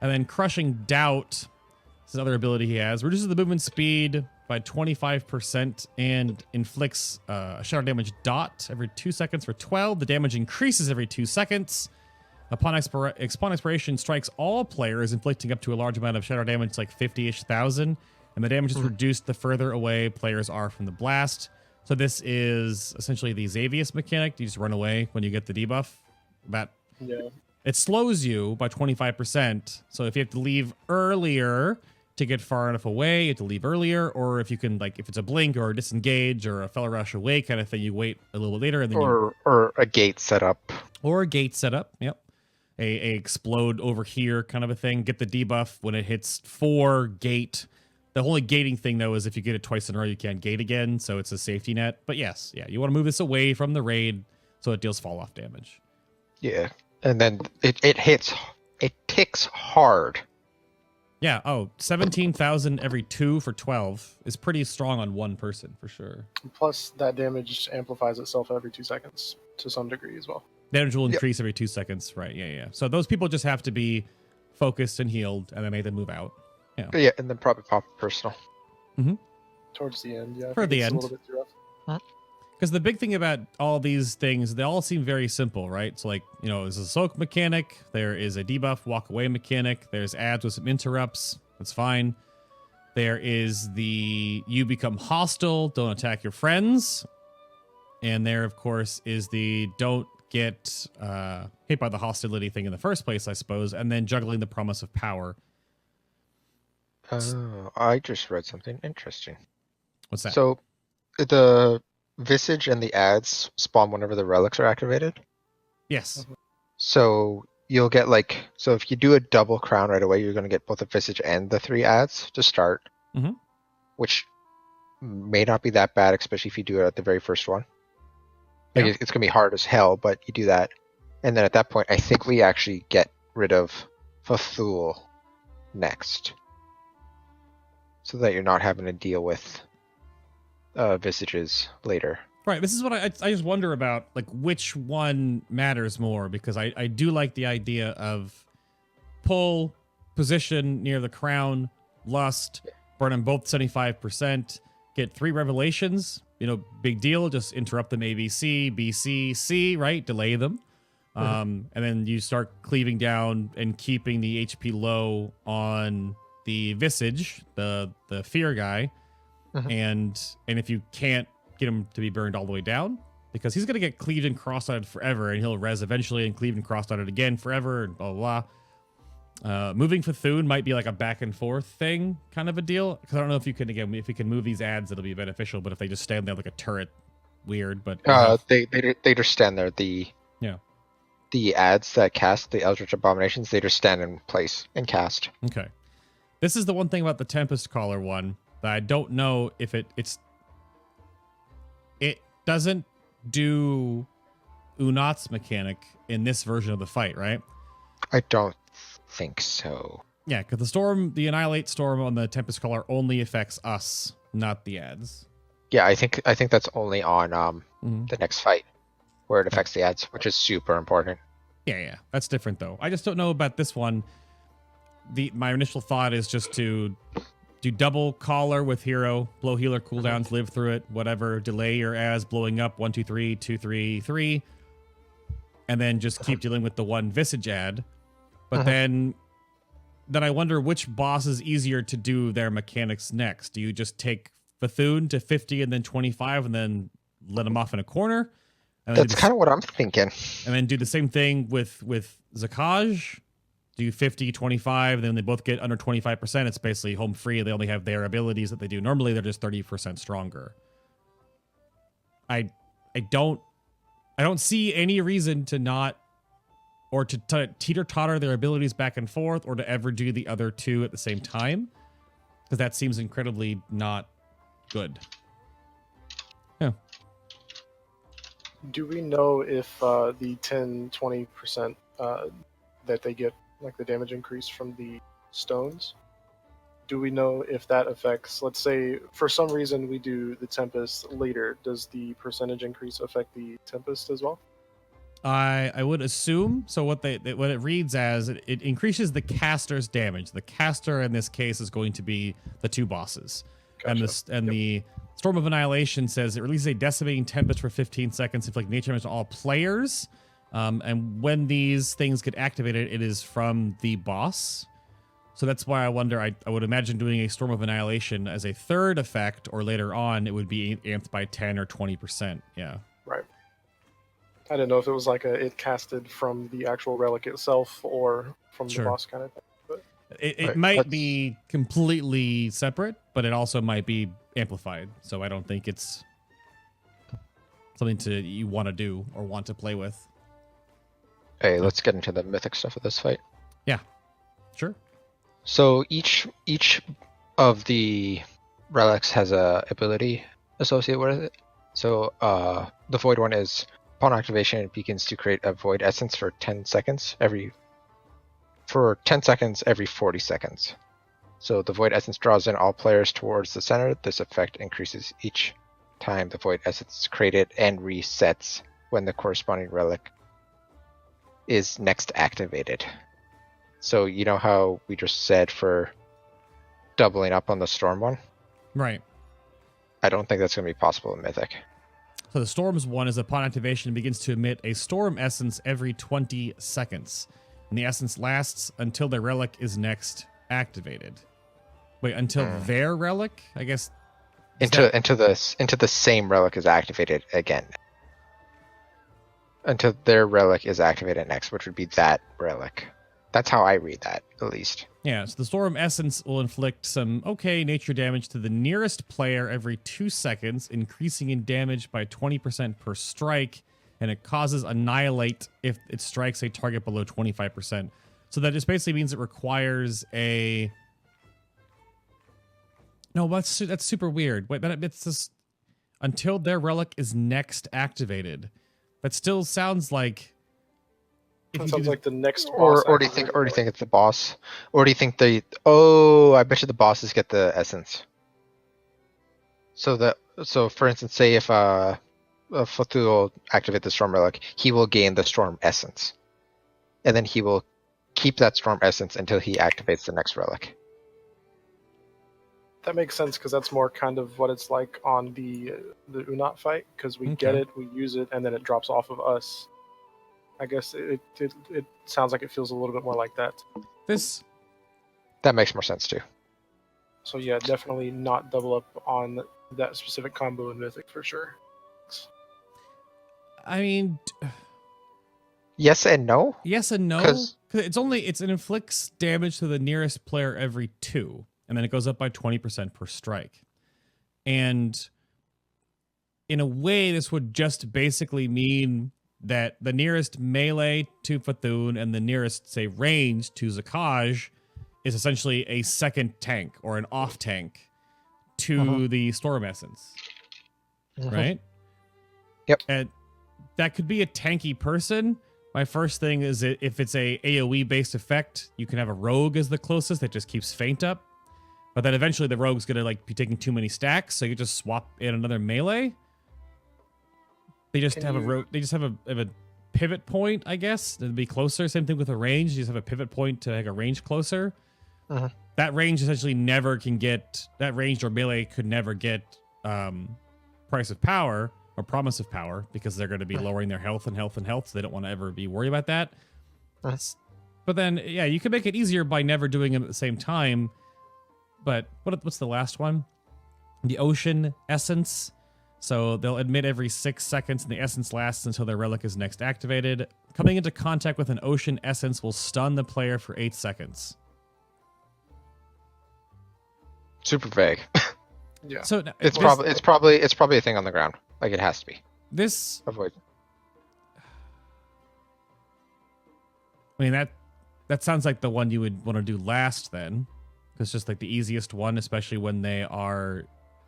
[SPEAKER 1] And then Crushing Doubt is another ability he has. Reduces the movement speed by 25% and inflicts a shadow damage dot every 2 seconds for 12. The damage increases every 2 seconds. Upon expiration, strikes all players, inflicting up to a large amount of shadow damage, like 50-ish thousand. And the damage is reduced the further away players are from the blast. So this is essentially the Xavius mechanic. You just run away when you get the debuff. It slows you by 25%. So if you have to leave earlier to get far enough away, you have to leave earlier. Or if you can, like, if it's a blink or a disengage or a fellow rush away kind of thing, you wait a little bit later. And then
[SPEAKER 2] or a gate setup.
[SPEAKER 1] Or a gate setup, yep. A explode over here kind of a thing. Get the debuff when it hits 4 gate. The only gating thing, though, is if you get it twice in a row, you can't gate again. So it's a safety net. But yes, you want to move this away from the raid so it deals fall-off damage.
[SPEAKER 2] Yeah. And then it ticks hard.
[SPEAKER 1] Yeah, 17,000 every 2 for 12 is pretty strong on one person, for sure.
[SPEAKER 3] Plus, that damage amplifies itself every 2 seconds to some degree as well.
[SPEAKER 1] Damage will increase every 2 seconds, right? Yeah. So those people just have to be focused and healed, and then make them move out.
[SPEAKER 2] Yeah, and then probably pop personal.
[SPEAKER 3] Towards the end,
[SPEAKER 1] For the end.
[SPEAKER 3] A little bit too rough.
[SPEAKER 1] Because the big thing about all these things, they all seem very simple, right? So, like, there's a soak mechanic, there is a debuff walk away mechanic, there's ads with some interrupts, that's fine. There is the you become hostile, don't attack your friends. And there, of course, is the don't get hit by the hostility thing in the first place, I suppose, and then juggling the promise of power.
[SPEAKER 2] Oh, I just read something interesting.
[SPEAKER 1] What's that?
[SPEAKER 2] So the Visage and the ads spawn whenever the relics are activated.
[SPEAKER 1] Yes.
[SPEAKER 2] So you'll get so if you do a double crown right away, you're going to get both the Visage and the 3 ads to start, which may not be that bad, especially if you do it at the very first one. Like it's going to be hard as hell, but you do that. And then at that point, I think we actually get rid of Fathul next. So that you're not having to deal with Visages later.
[SPEAKER 1] Right. This is what I just wonder about, like, which one matters more, because I do like the idea of pull, position near the crown, lust, burn them both 75%, get 3 revelations, big deal, just interrupt them ABC, BC, C, right? Delay them. And then you start cleaving down and keeping the HP low on the Visage, the fear guy. And if you can't get him to be burned all the way down, because he's going to get cleaved and cross-eyed forever, and he'll res eventually and cleave and cross-eyed again forever, and blah, blah, blah. Moving Fathun might be like a back and forth thing, kind of a deal. Because I don't know if you can move these ads, it'll be beneficial. But if they just stand there like a turret, weird. But
[SPEAKER 2] they just stand there. The ads that cast the Eldritch Abominations, they just stand in place and cast.
[SPEAKER 1] Okay. This is the one thing about the Tempest Caller one that I don't know if it doesn't do Unot's mechanic in this version of the fight, right?
[SPEAKER 2] I don't think so.
[SPEAKER 1] Yeah, because the Annihilate Storm on the Tempest Caller only affects us, not the ads.
[SPEAKER 2] Yeah, I think that's only on the next fight where it affects the ads, which is super important.
[SPEAKER 1] Yeah, that's different though. I just don't know about this one. My initial thought is just to do double collar with hero, blow healer cooldowns, live through it, whatever, delay your as blowing up 1, 2, 3, 2, 3, 3, and then just keep dealing with the one Visage ad. But then I wonder which boss is easier to do their mechanics next. Do you just take Fathun to 50 and then 25 and then let him off in a corner?
[SPEAKER 2] That's kind of what I'm thinking.
[SPEAKER 1] And then do the same thing with Zakaj. Do 50, 25, then they both get under 25%. It's basically home free. They only have their abilities that they do. Normally, they're just 30% stronger. I don't see any reason to not, or to teeter-totter their abilities back and forth, or to ever do the other two at the same time, because that seems incredibly not good. Yeah.
[SPEAKER 3] Do we know if the 10, 20% that they get, like the damage increase from the stones, do we know if that affects, let's say, for some reason we do the Tempest later, does the percentage increase affect the Tempest as well?
[SPEAKER 1] I would assume so. What it reads as, it increases the caster's damage. The caster in this case is going to be the 2 bosses. Gotcha. And the Storm of Annihilation says it releases a decimating tempest for 15 seconds, inflicting nature damage to all players. And when these things get activated, it is from the boss. So that's why I wonder, I would imagine doing a Storm of Annihilation as a third effect, or later on, it would be amped by 10 or 20%. Yeah.
[SPEAKER 3] Right. I didn't know if it was like it casted from the actual relic itself or from the boss kind of thing. But
[SPEAKER 1] it might be completely separate, but it also might be amplified. So I don't think it's something you want to do or want to play with.
[SPEAKER 2] Hey, let's get into the mythic stuff of this fight.
[SPEAKER 1] Yeah, sure.
[SPEAKER 2] So each of the relics has a ability associated with it. So the void one is, upon activation, it begins to create a void essence for 10 seconds every 40 seconds. So the void essence draws in all players towards the center. This effect increases each time the void essence is created and resets when the corresponding relic is next activated. So you know how we just said for doubling up on the storm one?
[SPEAKER 1] Right.
[SPEAKER 2] I don't think that's going to be possible in Mythic.
[SPEAKER 1] So the Storms one is, upon activation, it begins to emit a storm essence every 20 seconds. And the essence lasts until their relic is next activated. Wait, until their relic? I guess
[SPEAKER 2] into the same relic is activated again. until their relic is activated next, which would be that relic. That's how I read that, at least.
[SPEAKER 1] Yeah, so the Storm Essence will inflict some nature damage to the nearest player every 2 seconds, increasing in damage by 20% per strike, and it causes Annihilate if it strikes a target below 25%. So that just basically means it requires a... No, that's super weird. Wait, it's just... Until their relic is next activated. That still sounds like...
[SPEAKER 3] That sounds like the next
[SPEAKER 2] or do you think it's the boss? Or do you think I bet you the bosses get the essence. So for instance, say if Fatu will activate the Storm Relic, he will gain the Storm Essence. And then he will keep that Storm Essence until he activates the next relic.
[SPEAKER 3] That makes sense, because that's more kind of what it's like on the Unot fight, because we get it, we use it, and then it drops off of us. I guess it sounds like it feels a little bit more like that.
[SPEAKER 2] That makes more sense too.
[SPEAKER 3] So yeah, definitely not double up on that specific combo in Mythic for sure.
[SPEAKER 1] I mean,
[SPEAKER 2] yes and no.
[SPEAKER 1] Yes and no. Because it inflicts damage to the nearest player every 2, and then it goes up by 20% per strike. And in a way, this would just basically mean that the nearest melee to Fthun and the nearest, say, range to Zakaj is essentially a second tank or an off tank to the Storm Essence. Right?
[SPEAKER 2] Yep.
[SPEAKER 1] And that could be a tanky person. My first thing is if it's a AoE based effect, you can have a rogue as the closest that just keeps feint up. But then eventually the rogue's gonna be taking too many stacks, so you just swap in another melee. They just have a pivot point, I guess, to be closer. Same thing with a range. You just have a pivot point to make a range closer. That range essentially never can get... That range or melee could never get Price of Power or Promise of Power, because they're going to be lowering their health and health and health, so they don't want to ever be worried about that. But then, yeah, you can make it easier by never doing them at the same time. But what's the last one? The Ocean Essence. So they'll emit every 6 seconds, and the essence lasts until their relic is next activated. Coming into contact with an Ocean Essence will stun the player for 8 seconds.
[SPEAKER 2] Super vague.
[SPEAKER 3] Yeah.
[SPEAKER 1] So
[SPEAKER 2] it's probably a thing on the ground. Like, it has to be.
[SPEAKER 1] I mean, that sounds like the one you would want to do last then. It's just like the easiest one, especially when the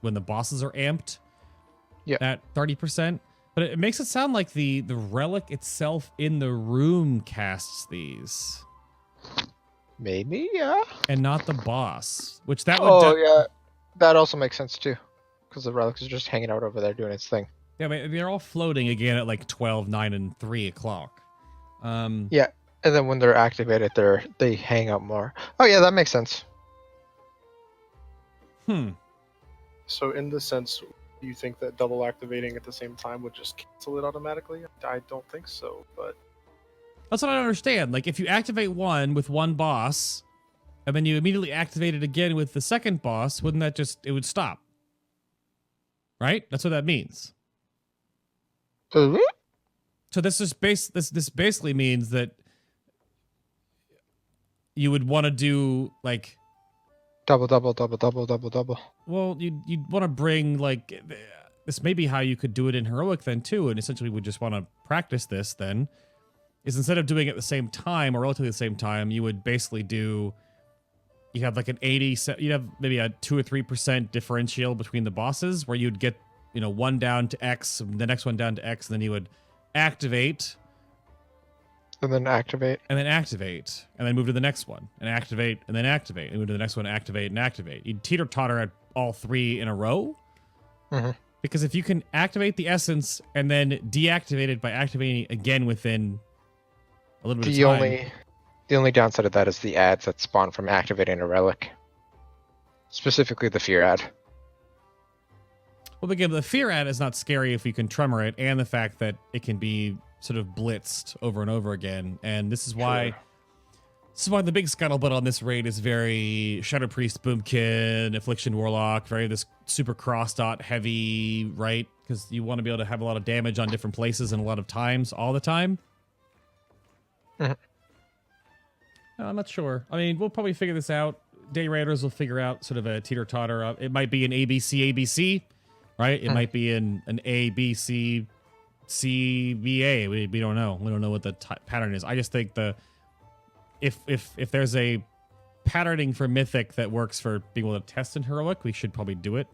[SPEAKER 1] bosses are amped.
[SPEAKER 2] Yeah.
[SPEAKER 1] At 30%. But it makes it sound like the relic itself in the room casts these.
[SPEAKER 2] Maybe, yeah.
[SPEAKER 1] And not the boss. Which that would...
[SPEAKER 2] yeah. That also makes sense too. Because the relic is just hanging out over there doing its thing.
[SPEAKER 1] Yeah, I mean, they're all floating again at like 12, 9, and 3 o'clock.
[SPEAKER 2] Yeah. And then when they're activated, they hang out more. Oh yeah, that makes sense.
[SPEAKER 3] So in this sense, do you think that double activating at the same time would just cancel it automatically? I don't think so, but...
[SPEAKER 1] That's what I don't understand. Like, if you activate one with one boss, and then you immediately activate it again with the second boss, wouldn't that it would stop? Right? That's what that means. So this is this basically means that you would want to do, like...
[SPEAKER 2] Double.
[SPEAKER 1] Well, you'd want to bring, like... This may be how you could do it in Heroic then, too, and essentially would just want to practice this then, is instead of doing it at the same time, or relatively the same time, you would basically do... You have like an 80... You'd have maybe a 2 or 3% differential between the bosses, where you'd get, one down to X, the next one down to X, and then you would activate...
[SPEAKER 2] And then activate.
[SPEAKER 1] And then activate. And then move to the next one. And activate, and then activate. And move to the next one, activate, and activate. You'd teeter-totter at all 3 in a row. Because if you can activate the essence and then deactivate it by activating again within a little bit of time...
[SPEAKER 2] The only downside of that is the ads that spawn from activating a relic. Specifically the fear ad.
[SPEAKER 1] Well, again, the fear ad is not scary if you can tremor it, and the fact that it can be sort of blitzed over and over again. And this is why So why the big scuttlebutt on this raid is very Shadow Priest, Boomkin, Affliction Warlock, very this super cross dot heavy, right? Because you want to be able to have a lot of damage on different places and a lot of times all the time.
[SPEAKER 2] Mhm.
[SPEAKER 1] I'm not sure. I mean, we'll probably figure this out. Day raiders will figure out sort of a teeter-totter. It might be an ABC, right? It might be an ABC, CVA. We don't know. We don't know what the pattern is. I just think if there's a patterning for Mythic that works for being able to test in Heroic, we should probably do it.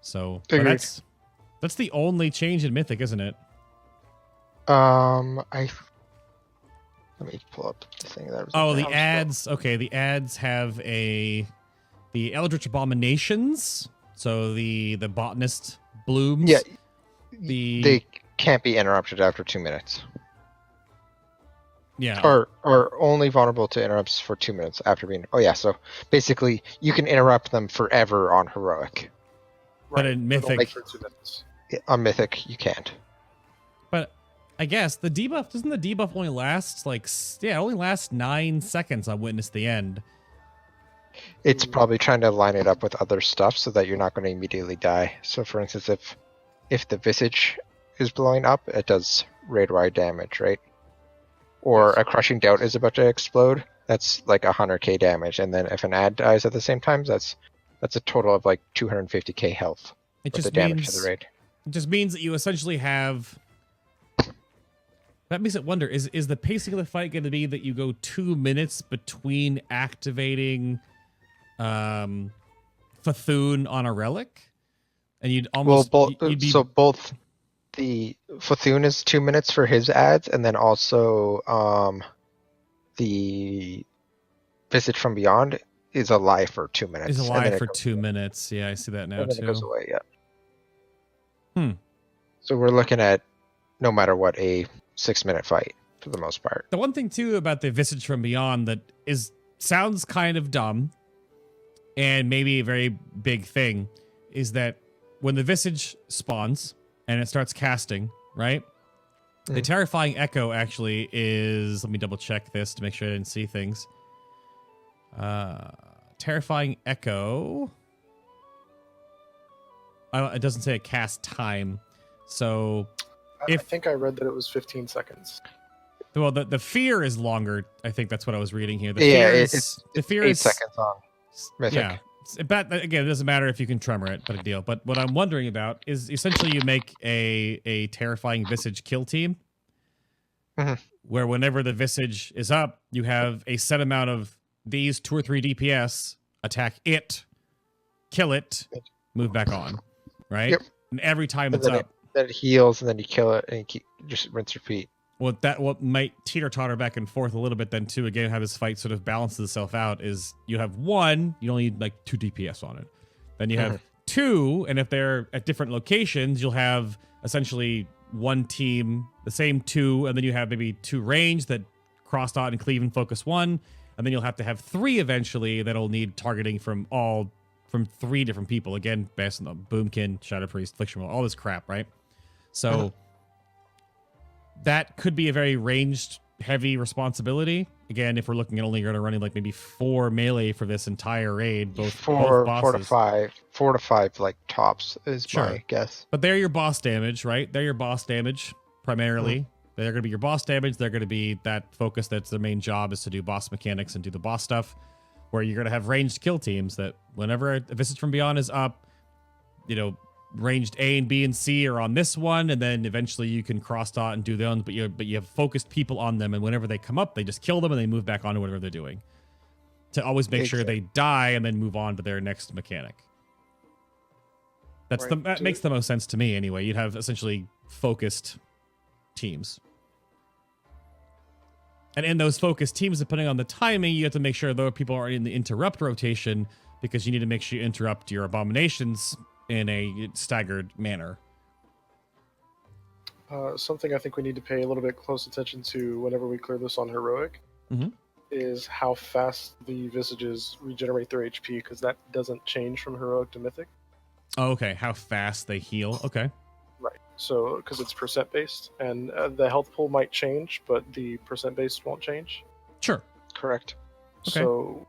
[SPEAKER 1] So but that's the only change in Mythic, isn't it?
[SPEAKER 2] Let me pull up the thing that was.
[SPEAKER 1] Oh, the ads. Okay, the ads have the Eldritch Abominations. So the botanist blooms.
[SPEAKER 2] Yeah,
[SPEAKER 1] they
[SPEAKER 2] can't be interrupted after 2 minutes.
[SPEAKER 1] Yeah.
[SPEAKER 2] Or only vulnerable to interrupts for 2 minutes after being. Oh yeah, so basically you can interrupt them forever on Heroic.
[SPEAKER 1] But in Mythic,
[SPEAKER 3] for 2 minutes.
[SPEAKER 2] On Mythic, you can't.
[SPEAKER 1] But I guess the debuff doesn't the debuff only last it only lasts 9 seconds on Witness the End.
[SPEAKER 2] It's probably trying to line it up with other stuff so that you're not going to immediately die. So for instance, if the Visage is blowing up, it does raid-wide damage, right? Or a Crushing Doubt is about to explode, that's like 100k damage. And then if an ad dies at the same time, that's a total of like 250k health.
[SPEAKER 1] It
[SPEAKER 2] with
[SPEAKER 1] just
[SPEAKER 2] the damage
[SPEAKER 1] means
[SPEAKER 2] to the raid.
[SPEAKER 1] it just means that you essentially have. That makes it wonder: is the pacing of the fight going to be that you go 2 minutes between activating, Fathoon on a relic, and you'd almost
[SPEAKER 2] both the Fathoon is 2 minutes for his ads, and then also the Visage from Beyond is alive for 2 minutes.
[SPEAKER 1] Is alive for 2 minutes. Yeah, I see that now
[SPEAKER 2] and then
[SPEAKER 1] too.
[SPEAKER 2] it goes away. Yeah.
[SPEAKER 1] Hmm.
[SPEAKER 2] So we're looking at, no matter what, a 6 minute fight for the most part.
[SPEAKER 1] The one thing too about the Visage from Beyond that sounds kind of dumb, and maybe a very big thing, is that when the Visage spawns and it starts casting, right? The Terrifying Echo actually is. Let me double check this to make sure I didn't see things. Terrifying Echo. It doesn't say a cast time, so
[SPEAKER 3] I think I read that it was 15 seconds.
[SPEAKER 1] Well, the fear is longer. I think that's what I was reading here. The fear
[SPEAKER 2] it's 8
[SPEAKER 1] is
[SPEAKER 2] seconds on Mythic.
[SPEAKER 1] Yeah. But again, it doesn't matter if you can tremor it, but a deal. But what I'm wondering about is essentially you make a Terrifying Visage kill team, where whenever the Visage is up, you have a set amount of these 2 or 3 DPS attack it, kill it, move back on, right?
[SPEAKER 2] Yep.
[SPEAKER 1] And every time
[SPEAKER 2] And
[SPEAKER 1] it's up,
[SPEAKER 2] then it heals, and then you kill it, and you just rinse repeat.
[SPEAKER 1] What might teeter-totter back and forth a little bit then too, again, how this fight sort of balances itself out, is you have 1, you only need like 2 DPS on it. Then you have 2, and if they're at different locations, you'll have essentially 1 team, the same 2, and then you have maybe 2 range that cross dot and cleave and focus 1, and then you'll have to have 3 eventually that'll need targeting from 3 different people. Again, based on the Boomkin, Shadow Priest, Affliction, all this crap, right? So that could be a very ranged, heavy responsibility. Again, if we're looking at only running like maybe 4 melee for this entire raid, both bosses.
[SPEAKER 2] 4 to 5 like tops is my guess.
[SPEAKER 1] But they're your boss damage, right? They're your boss damage primarily. They're going to be your boss damage. They're going to be that focus. That's their main job, is to do boss mechanics and do the boss stuff. Where you're going to have ranged kill teams that whenever a Visage from Beyond is up, ranged A and B and C are on this one, and then eventually you can cross dot and do them, but you have focused people on them, and whenever they come up, they just kill them and they move back on to whatever they're doing. To always make sure they die and then move on to their next mechanic. That makes the most sense to me anyway. You'd have essentially focused teams. And in those focused teams, depending on the timing, you have to make sure those people are in the interrupt rotation, because you need to make sure you interrupt your abominations in a staggered manner.
[SPEAKER 3] Something I think we need to pay a little bit close attention to whenever we clear this on Heroic is how fast the Visages regenerate their HP, because that doesn't change from Heroic to Mythic.
[SPEAKER 1] Oh, okay. How fast they heal. Okay.
[SPEAKER 3] Right. So, because it's percent based, and the health pool might change, but the percent based won't change.
[SPEAKER 1] Sure.
[SPEAKER 2] Correct.
[SPEAKER 1] Okay.
[SPEAKER 3] So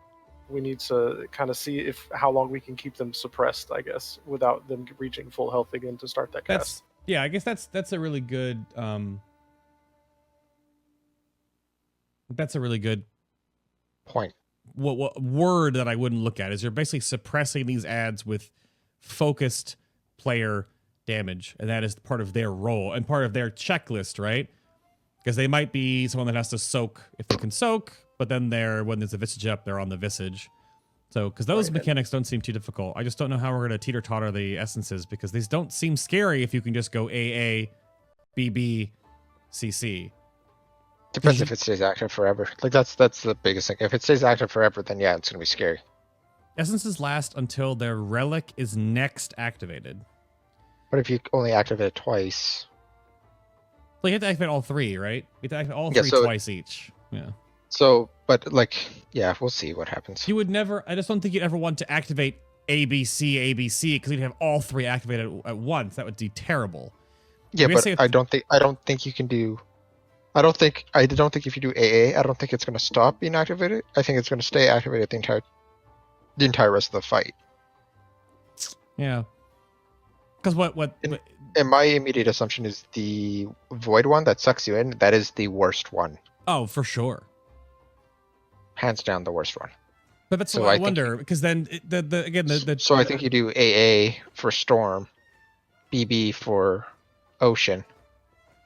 [SPEAKER 3] we need to kind of see how long we can keep them suppressed, I guess, without them reaching full health again to start that cast.
[SPEAKER 1] Yeah, I guess that's a really good
[SPEAKER 2] Point.
[SPEAKER 1] What word that I wouldn't look at is you're basically suppressing these ads with focused player damage, and that is part of their role and part of their checklist, right? Because they might be someone that has to soak if they can soak, but then when there's a visage up, they're on the visage. So, because those mechanics don't seem too difficult. I just don't know how we're going to teeter-totter the essences, because these don't seem scary if you can just go AA, BB, CC.
[SPEAKER 2] Depends if it stays active forever. Like that's the biggest thing. If it stays active forever, then yeah, it's gonna be scary.
[SPEAKER 1] Essences last until their relic is next activated.
[SPEAKER 2] But if you only activate it twice,
[SPEAKER 1] well, you have to activate all three, right? You have to activate all three twice each. Yeah.
[SPEAKER 2] So, but like, yeah, we'll see what happens.
[SPEAKER 1] You would never. I just don't think you'd ever want to activate ABC, because you'd have all three activated at once. That would be terrible.
[SPEAKER 2] Yeah, but I don't think you can do. I don't think if you do AA, I don't think it's going to stop being activated. I think it's going to stay activated the entire rest of the fight.
[SPEAKER 1] Yeah. Because
[SPEAKER 2] and my immediate assumption is the void one that sucks you in. That is the worst one.
[SPEAKER 1] Oh, for sure.
[SPEAKER 2] Hands down, the worst one.
[SPEAKER 1] But that's what I wonder, because then
[SPEAKER 2] So I think you do AA for Storm, BB for Ocean,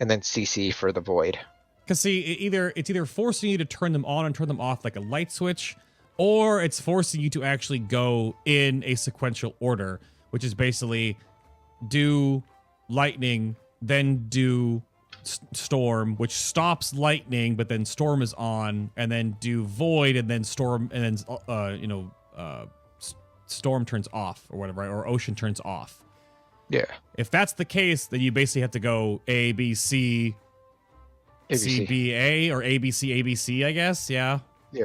[SPEAKER 2] and then CC for the void.
[SPEAKER 1] Because see, it's either forcing you to turn them on and turn them off like a light switch, or it's forcing you to actually go in a sequential order, which is basically do lightning, then do storm, which stops lightning, but then storm is on, and then do void, and then storm, and then storm turns off or whatever, right? Or ocean turns off.
[SPEAKER 2] Yeah.
[SPEAKER 1] If that's the case, then you basically have to go A, B, C, C, B, A, or A, B, C, A, B, C, I guess. Yeah.
[SPEAKER 2] Yeah.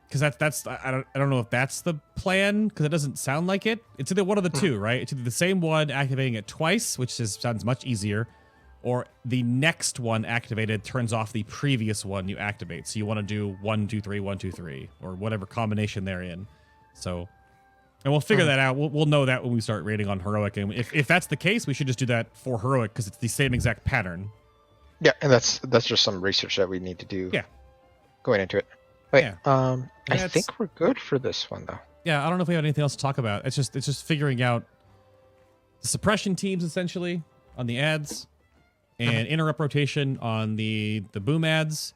[SPEAKER 1] Because I don't know if that's the plan, because it doesn't sound like it. It's either one of the two, right? It's either the same one activating it twice, which sounds much easier, or the next one activated turns off the previous one you activate. So you want to do 1, 2, 3, 1, 2, 3, or whatever combination they're in. So. And we'll figure that out. We'll know that when we start rating on Heroic. And if that's the case, we should just do that for Heroic, because it's the same exact pattern.
[SPEAKER 2] Yeah, and that's just some research that we need to do.
[SPEAKER 1] Yeah.
[SPEAKER 2] Going into it. Wait,
[SPEAKER 1] yeah.
[SPEAKER 2] I think we're good for this one, though.
[SPEAKER 1] Yeah, I don't know if we have anything else to talk about. It's just figuring out the suppression teams, essentially, on the ads, and interrupt rotation on the boom ads,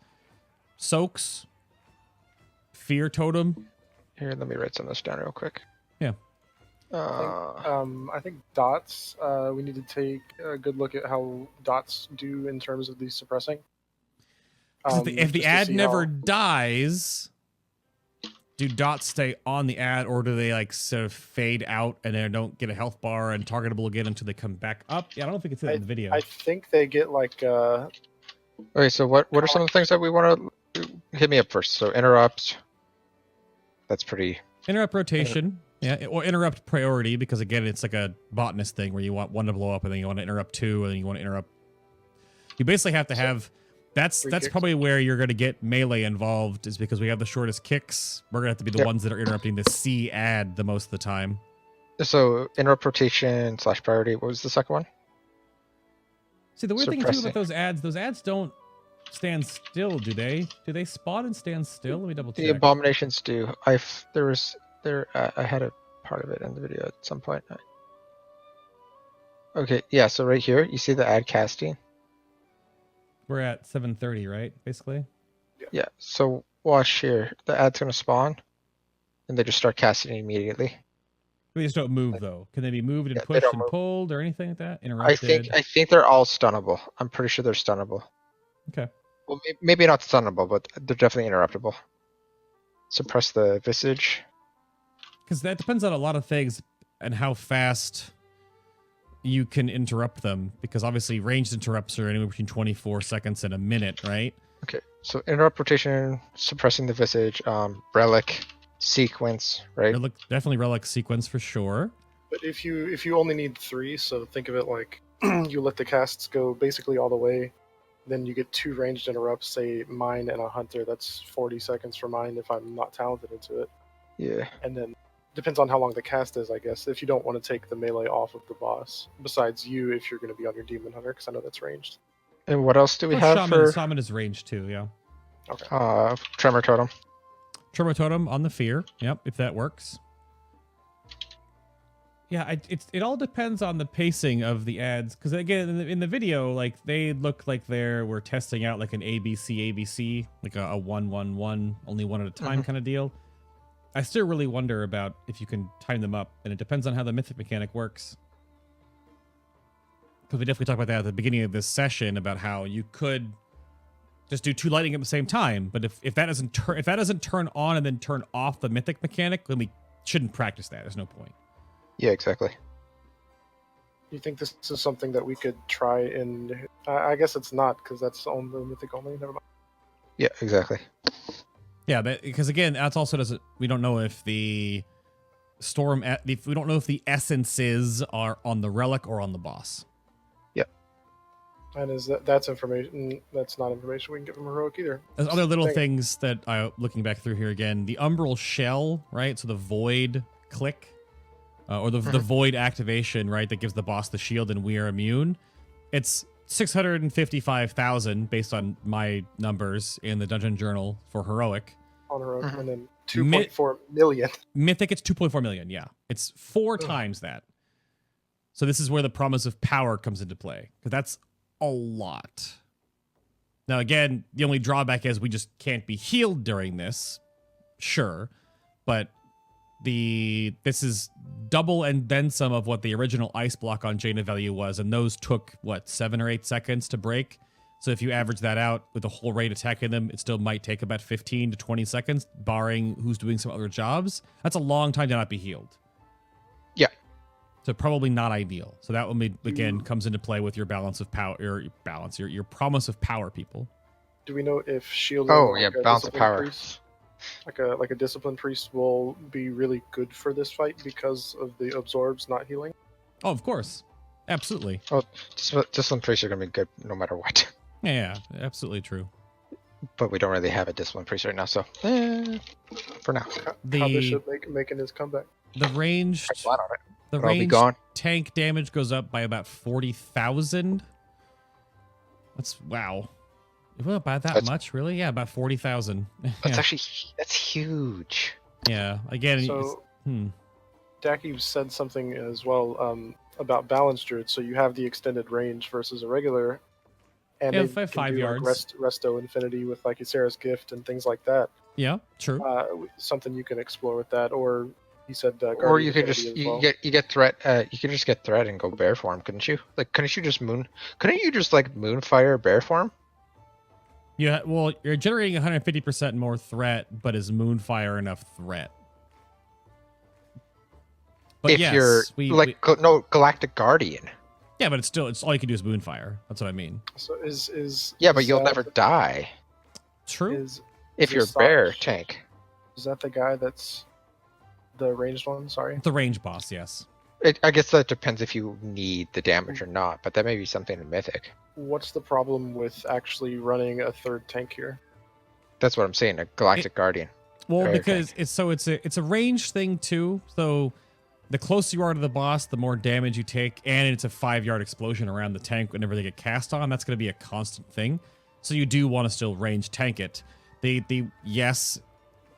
[SPEAKER 1] soaks, fear totem.
[SPEAKER 2] Here, let me write some of this down real quick.
[SPEAKER 1] Yeah.
[SPEAKER 3] I think dots. We need to take a good look at how dots do in terms of the suppressing.
[SPEAKER 1] If the ad never dies, do dots stay on the ad, or do they like sort of fade out and they don't get a health bar and targetable again until they come back up? Yeah, I don't think it's in the video.
[SPEAKER 3] I think they get like.
[SPEAKER 2] Okay, so what are some of the things that we want to hit me up first? So interrupt. That's pretty.
[SPEAKER 1] Interrupt rotation. Yeah, or interrupt priority, because again, it's like a botanist thing where you want one to blow up and then you want to interrupt two, and then you want to interrupt. You basically have to have. That's probably where you're going to get melee involved, is because we have the shortest kicks. We're going to have to be the ones that are interrupting the C ad the most of the time.
[SPEAKER 2] So interrupt rotation / priority. What was the second one?
[SPEAKER 1] See, the weird thing too about those ads don't stand still, do they? Do they spawn and stand still? Let me double check.
[SPEAKER 2] The abominations do. I had a part of it in the video at some point. Okay, yeah. So right here, you see the ad casting.
[SPEAKER 1] We're at 7:30, right? Basically.
[SPEAKER 2] Yeah. So watch here. The ad's gonna spawn, and they just start casting immediately.
[SPEAKER 1] They just don't move though. Can they be moved and pushed and pulled or anything like that? Interrupted.
[SPEAKER 2] I think they're all stunnable. I'm pretty sure they're stunnable.
[SPEAKER 1] Okay.
[SPEAKER 2] Well, maybe not stunnable, but they're definitely interruptible. Suppress the visage.
[SPEAKER 1] Because that depends on a lot of things and how fast you can interrupt them. Because obviously ranged interrupts are anywhere between 24 seconds and a minute, right?
[SPEAKER 2] Okay, so interrupt rotation, suppressing the visage, relic, sequence, right?
[SPEAKER 1] Definitely relic sequence for sure.
[SPEAKER 3] But if you only need 3, so think of it like you let the casts go basically all the way, then you get 2 ranged interrupts, say mine and a hunter. That's 40 seconds for mine if I'm not talented into it.
[SPEAKER 2] Yeah.
[SPEAKER 3] And then depends on how long the cast is, I guess. If you don't want to take the melee off of the boss, besides you, if you're going to be on your demon hunter, because I know that's ranged.
[SPEAKER 2] And what else do we have
[SPEAKER 1] Shaman,
[SPEAKER 2] for
[SPEAKER 1] Shaman is range too, yeah.
[SPEAKER 3] Okay.
[SPEAKER 2] Tremor Totem?
[SPEAKER 1] Tremor Totem on the fear. Yep, if that works. Yeah, it all depends on the pacing of the ads. Because again, in the video, like they look like we're testing out like an ABC, like a 1-1-1, only one at a time kind of deal. I still really wonder about if you can time them up, and it depends on how the Mythic mechanic works. Because we definitely talked about that at the beginning of this session about how you could just do 2 lightning at the same time, but if that doesn't turn on and then turn off the Mythic mechanic, then we shouldn't practice that. There's no point.
[SPEAKER 2] Yeah, exactly.
[SPEAKER 3] You think this is something that we could try in? I guess it's not, because that's on the Mythic only. Never mind.
[SPEAKER 2] Yeah, exactly.
[SPEAKER 1] Yeah, because again, that's also we don't know if the storm, we don't know if the essences are on the relic or on the boss.
[SPEAKER 3] And that's information? That's not information we can get from Heroic either.
[SPEAKER 1] There's other little things that looking back through here again, the Umbral Shell, right? So the Void click, or the Void activation, right? That gives the boss the shield and we are immune. It's 655,000 based on my numbers in the Dungeon Journal for Heroic.
[SPEAKER 3] On Heroic, and then 2.4 million.
[SPEAKER 1] Mythic, it's 2.4 million, yeah. It's 4 times that. So this is where the promise of power comes into play, because that's a lot. Now, again, the only drawback is we just can't be healed during this. Sure. But this is double and then some of what the original ice block on Jaina value was, and those took, 7 or 8 seconds to break? So if you average that out with a whole raid attacking them, it still might take about 15 to 20 seconds, barring who's doing some other jobs. That's a long time to not be healed.
[SPEAKER 2] Yeah.
[SPEAKER 1] So probably not ideal. So that one again comes into play with your balance of power, your promise of power, people.
[SPEAKER 3] Do we know if shielding?
[SPEAKER 2] Oh yeah, balance of power.
[SPEAKER 3] Priest, like a discipline priest will be really good for this fight because of the absorbs not healing?
[SPEAKER 1] Oh, of course, absolutely.
[SPEAKER 2] Oh, discipline priests are gonna be good no matter what.
[SPEAKER 1] Yeah, absolutely true.
[SPEAKER 2] But we don't really have a discipline priest right now, so for now.
[SPEAKER 3] How Bishop making his comeback?
[SPEAKER 1] The ranged. The range tank damage goes up by about 40,000. That's wow. Well, by that much, really? Yeah, about 40,000.
[SPEAKER 2] That's huge.
[SPEAKER 1] Yeah. Again,
[SPEAKER 3] so Daki said something as well about balance druid. So you have the extended range versus a regular, and
[SPEAKER 1] yeah,
[SPEAKER 3] they
[SPEAKER 1] 5 yards.
[SPEAKER 3] Like Resto Infinity with like Ysera's Gift and things like that.
[SPEAKER 1] Yeah, true.
[SPEAKER 3] Something you can explore with that, or he said,
[SPEAKER 2] or you could just you get threat. You could just get threat and go bear form, couldn't you? Like, couldn't you just like moonfire bear form?
[SPEAKER 1] Yeah, well, you're generating 150% more threat, but is moonfire enough threat? But
[SPEAKER 2] if you're Galactic Guardian.
[SPEAKER 1] Yeah, but it's all you can do is moonfire. That's what I mean.
[SPEAKER 3] So
[SPEAKER 2] but you'll never die.
[SPEAKER 1] True.
[SPEAKER 2] If you're bear tank.
[SPEAKER 3] Is that the guy that's the ranged one? Sorry.
[SPEAKER 1] The range boss, yes.
[SPEAKER 2] I guess that depends if you need the damage or not, but that may be something in Mythic.
[SPEAKER 3] What's the problem with actually running a third tank here?
[SPEAKER 2] That's what I'm saying, a Galactic Guardian.
[SPEAKER 1] Well, because it's a range thing too. So the closer you are to the boss, the more damage you take, and it's a 5-yard explosion around the tank whenever they get cast on. That's going to be a constant thing. So you do want to still range tank it. Yes,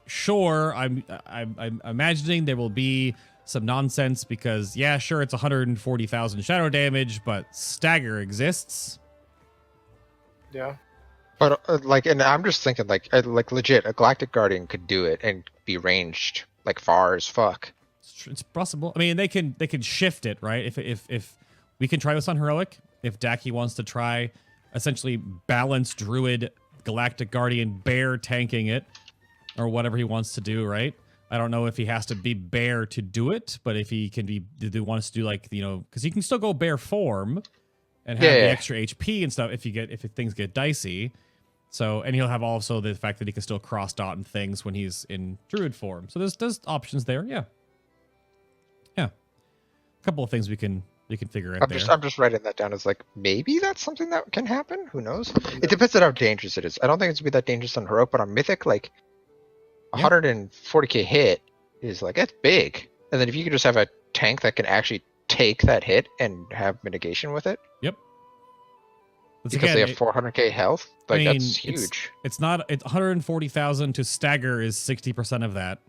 [SPEAKER 1] sure. I'm imagining there will be some nonsense because sure, it's 140,000 shadow damage, but stagger exists.
[SPEAKER 3] Yeah.
[SPEAKER 2] But and I'm just thinking like legit, a Galactic Guardian could do it and be ranged like far as fuck.
[SPEAKER 1] It's possible. I mean, they can shift it, right? If we can try this on Heroic, if Daki wants to try essentially balance Druid Galactic Guardian bear tanking it, or whatever he wants to do, right? I don't know if he has to be bear to do it, but if he can wants to do like, because he can still go bear form and have the extra HP and stuff if things get dicey. So, and he'll have also the fact that he can still cross dot and things when he's in Druid form. So there's options there, yeah. A couple of things we can You can figure it
[SPEAKER 2] I'm
[SPEAKER 1] there.
[SPEAKER 2] just writing that down as like maybe that's something that can happen. Who knows? It depends on how dangerous it is. I don't think it's gonna be that dangerous on Heroic, but on Mythic, like 140k hit is like that's big. And then if you can just have a tank that can actually take that hit and have mitigation with it.
[SPEAKER 1] Yep.
[SPEAKER 2] Because they have 400k health, like that's huge.
[SPEAKER 1] It's 140,000 to stagger is 60% of that.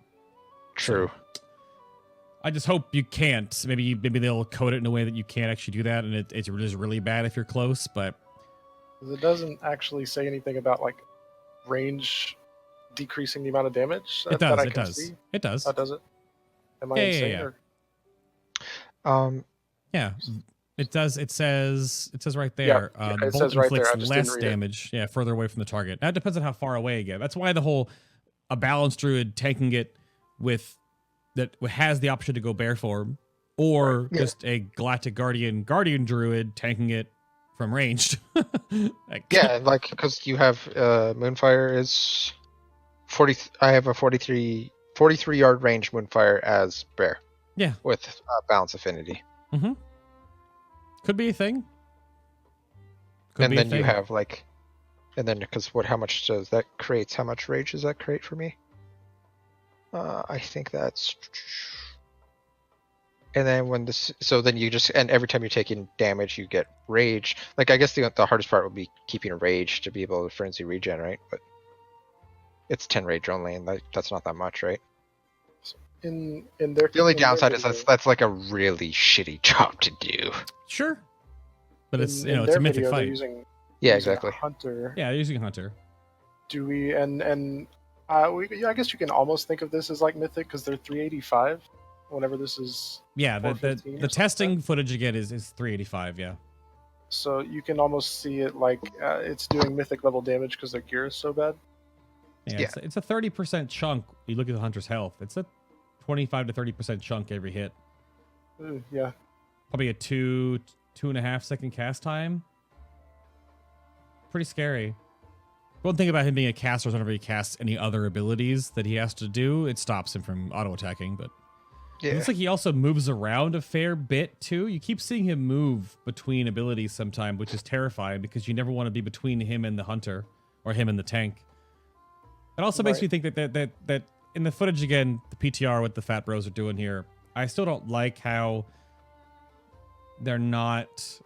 [SPEAKER 2] True.
[SPEAKER 1] So I just hope you can't. Maybe they'll code it in a way that you can't actually do that, and it's just really bad if you're close. But
[SPEAKER 3] it doesn't actually say anything about like range decreasing the amount of damage.
[SPEAKER 1] It does. It does. It does.
[SPEAKER 3] Oh, does it? Am I insane?
[SPEAKER 1] Yeah. Yeah. It does. It says right there. The
[SPEAKER 3] it
[SPEAKER 1] bolt
[SPEAKER 3] says right there. I
[SPEAKER 1] inflicts
[SPEAKER 3] just
[SPEAKER 1] less
[SPEAKER 3] didn't read
[SPEAKER 1] damage. Yeah, further away from the target. That depends on how far away you get. That's why the whole a balanced druid tanking it with that has the option to go bear form, or just a galactic guardian druid tanking it from ranged.
[SPEAKER 2] Yeah, like because you have Moonfire is 40. I have a 43 yard range Moonfire as bear.
[SPEAKER 1] Yeah,
[SPEAKER 2] with balance affinity.
[SPEAKER 1] Mm-hmm. Could be a thing.
[SPEAKER 2] And then you have like, and then because how much does that create? How much rage does that create for me? I think that's. And then when this, so then you just, and every time you're taking damage, you get rage. Like I guess the hardest part would be keeping a rage to be able to frenzy regen, right? But it's 10 rage only, and that's not that much, right?
[SPEAKER 3] In their
[SPEAKER 2] the only downside is that's like a really shitty job to do.
[SPEAKER 1] Sure, but it's it's a mythic fight.
[SPEAKER 2] Yeah, exactly.
[SPEAKER 3] Hunter.
[SPEAKER 1] Yeah, they're using Hunter.
[SPEAKER 3] Do we I guess you can almost think of this as like Mythic because they're 385. Whenever this is.
[SPEAKER 1] Yeah, the testing footage again is 385. Yeah.
[SPEAKER 3] So you can almost see it like it's doing Mythic level damage because their gear is so bad.
[SPEAKER 1] Yeah, it's a 30% chunk. You look at the Hunter's health. It's a 25 to 30% chunk every hit.
[SPEAKER 3] Yeah.
[SPEAKER 1] Probably a 2.5 second cast time. Pretty scary. One thing about him being a caster is whenever he casts any other abilities that he has to do, it stops him from auto attacking. But it looks like he also moves around a fair bit too. You keep seeing him move between abilities sometime, which is terrifying because you never want to be between him and the Hunter or him and the tank. It also makes me think that in the footage again, the PTR, what the Fat Bros are doing here, I still don't like how they're not.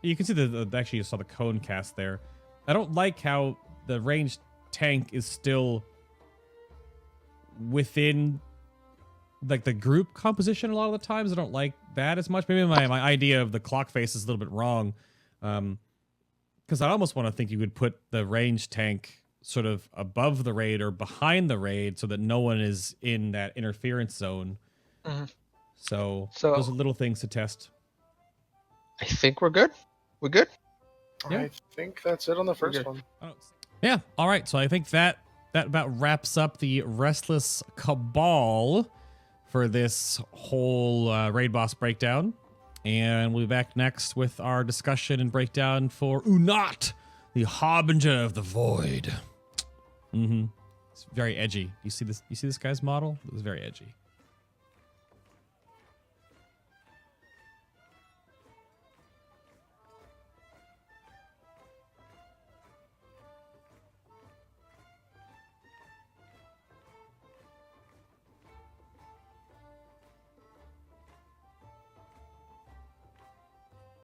[SPEAKER 1] You can see actually you saw the cone cast there. I don't like how the ranged tank is still within like the group composition a lot of the times. I don't like that as much. Maybe my idea of the clock face is a little bit wrong. Because I almost want to think you would put the ranged tank sort of above the raid or behind the raid so that no one is in that interference zone. Mm-hmm. So those are little things to test.
[SPEAKER 2] I think we're good. We're good?
[SPEAKER 3] Yeah. I think that's it on the first one.
[SPEAKER 1] Yeah. All right. So I think that about wraps up the Restless Cabal for this whole raid boss breakdown. And we'll be back next with our discussion and breakdown for Unot, the Harbinger of the Void. It's very edgy. You see this guy's model? It was very edgy.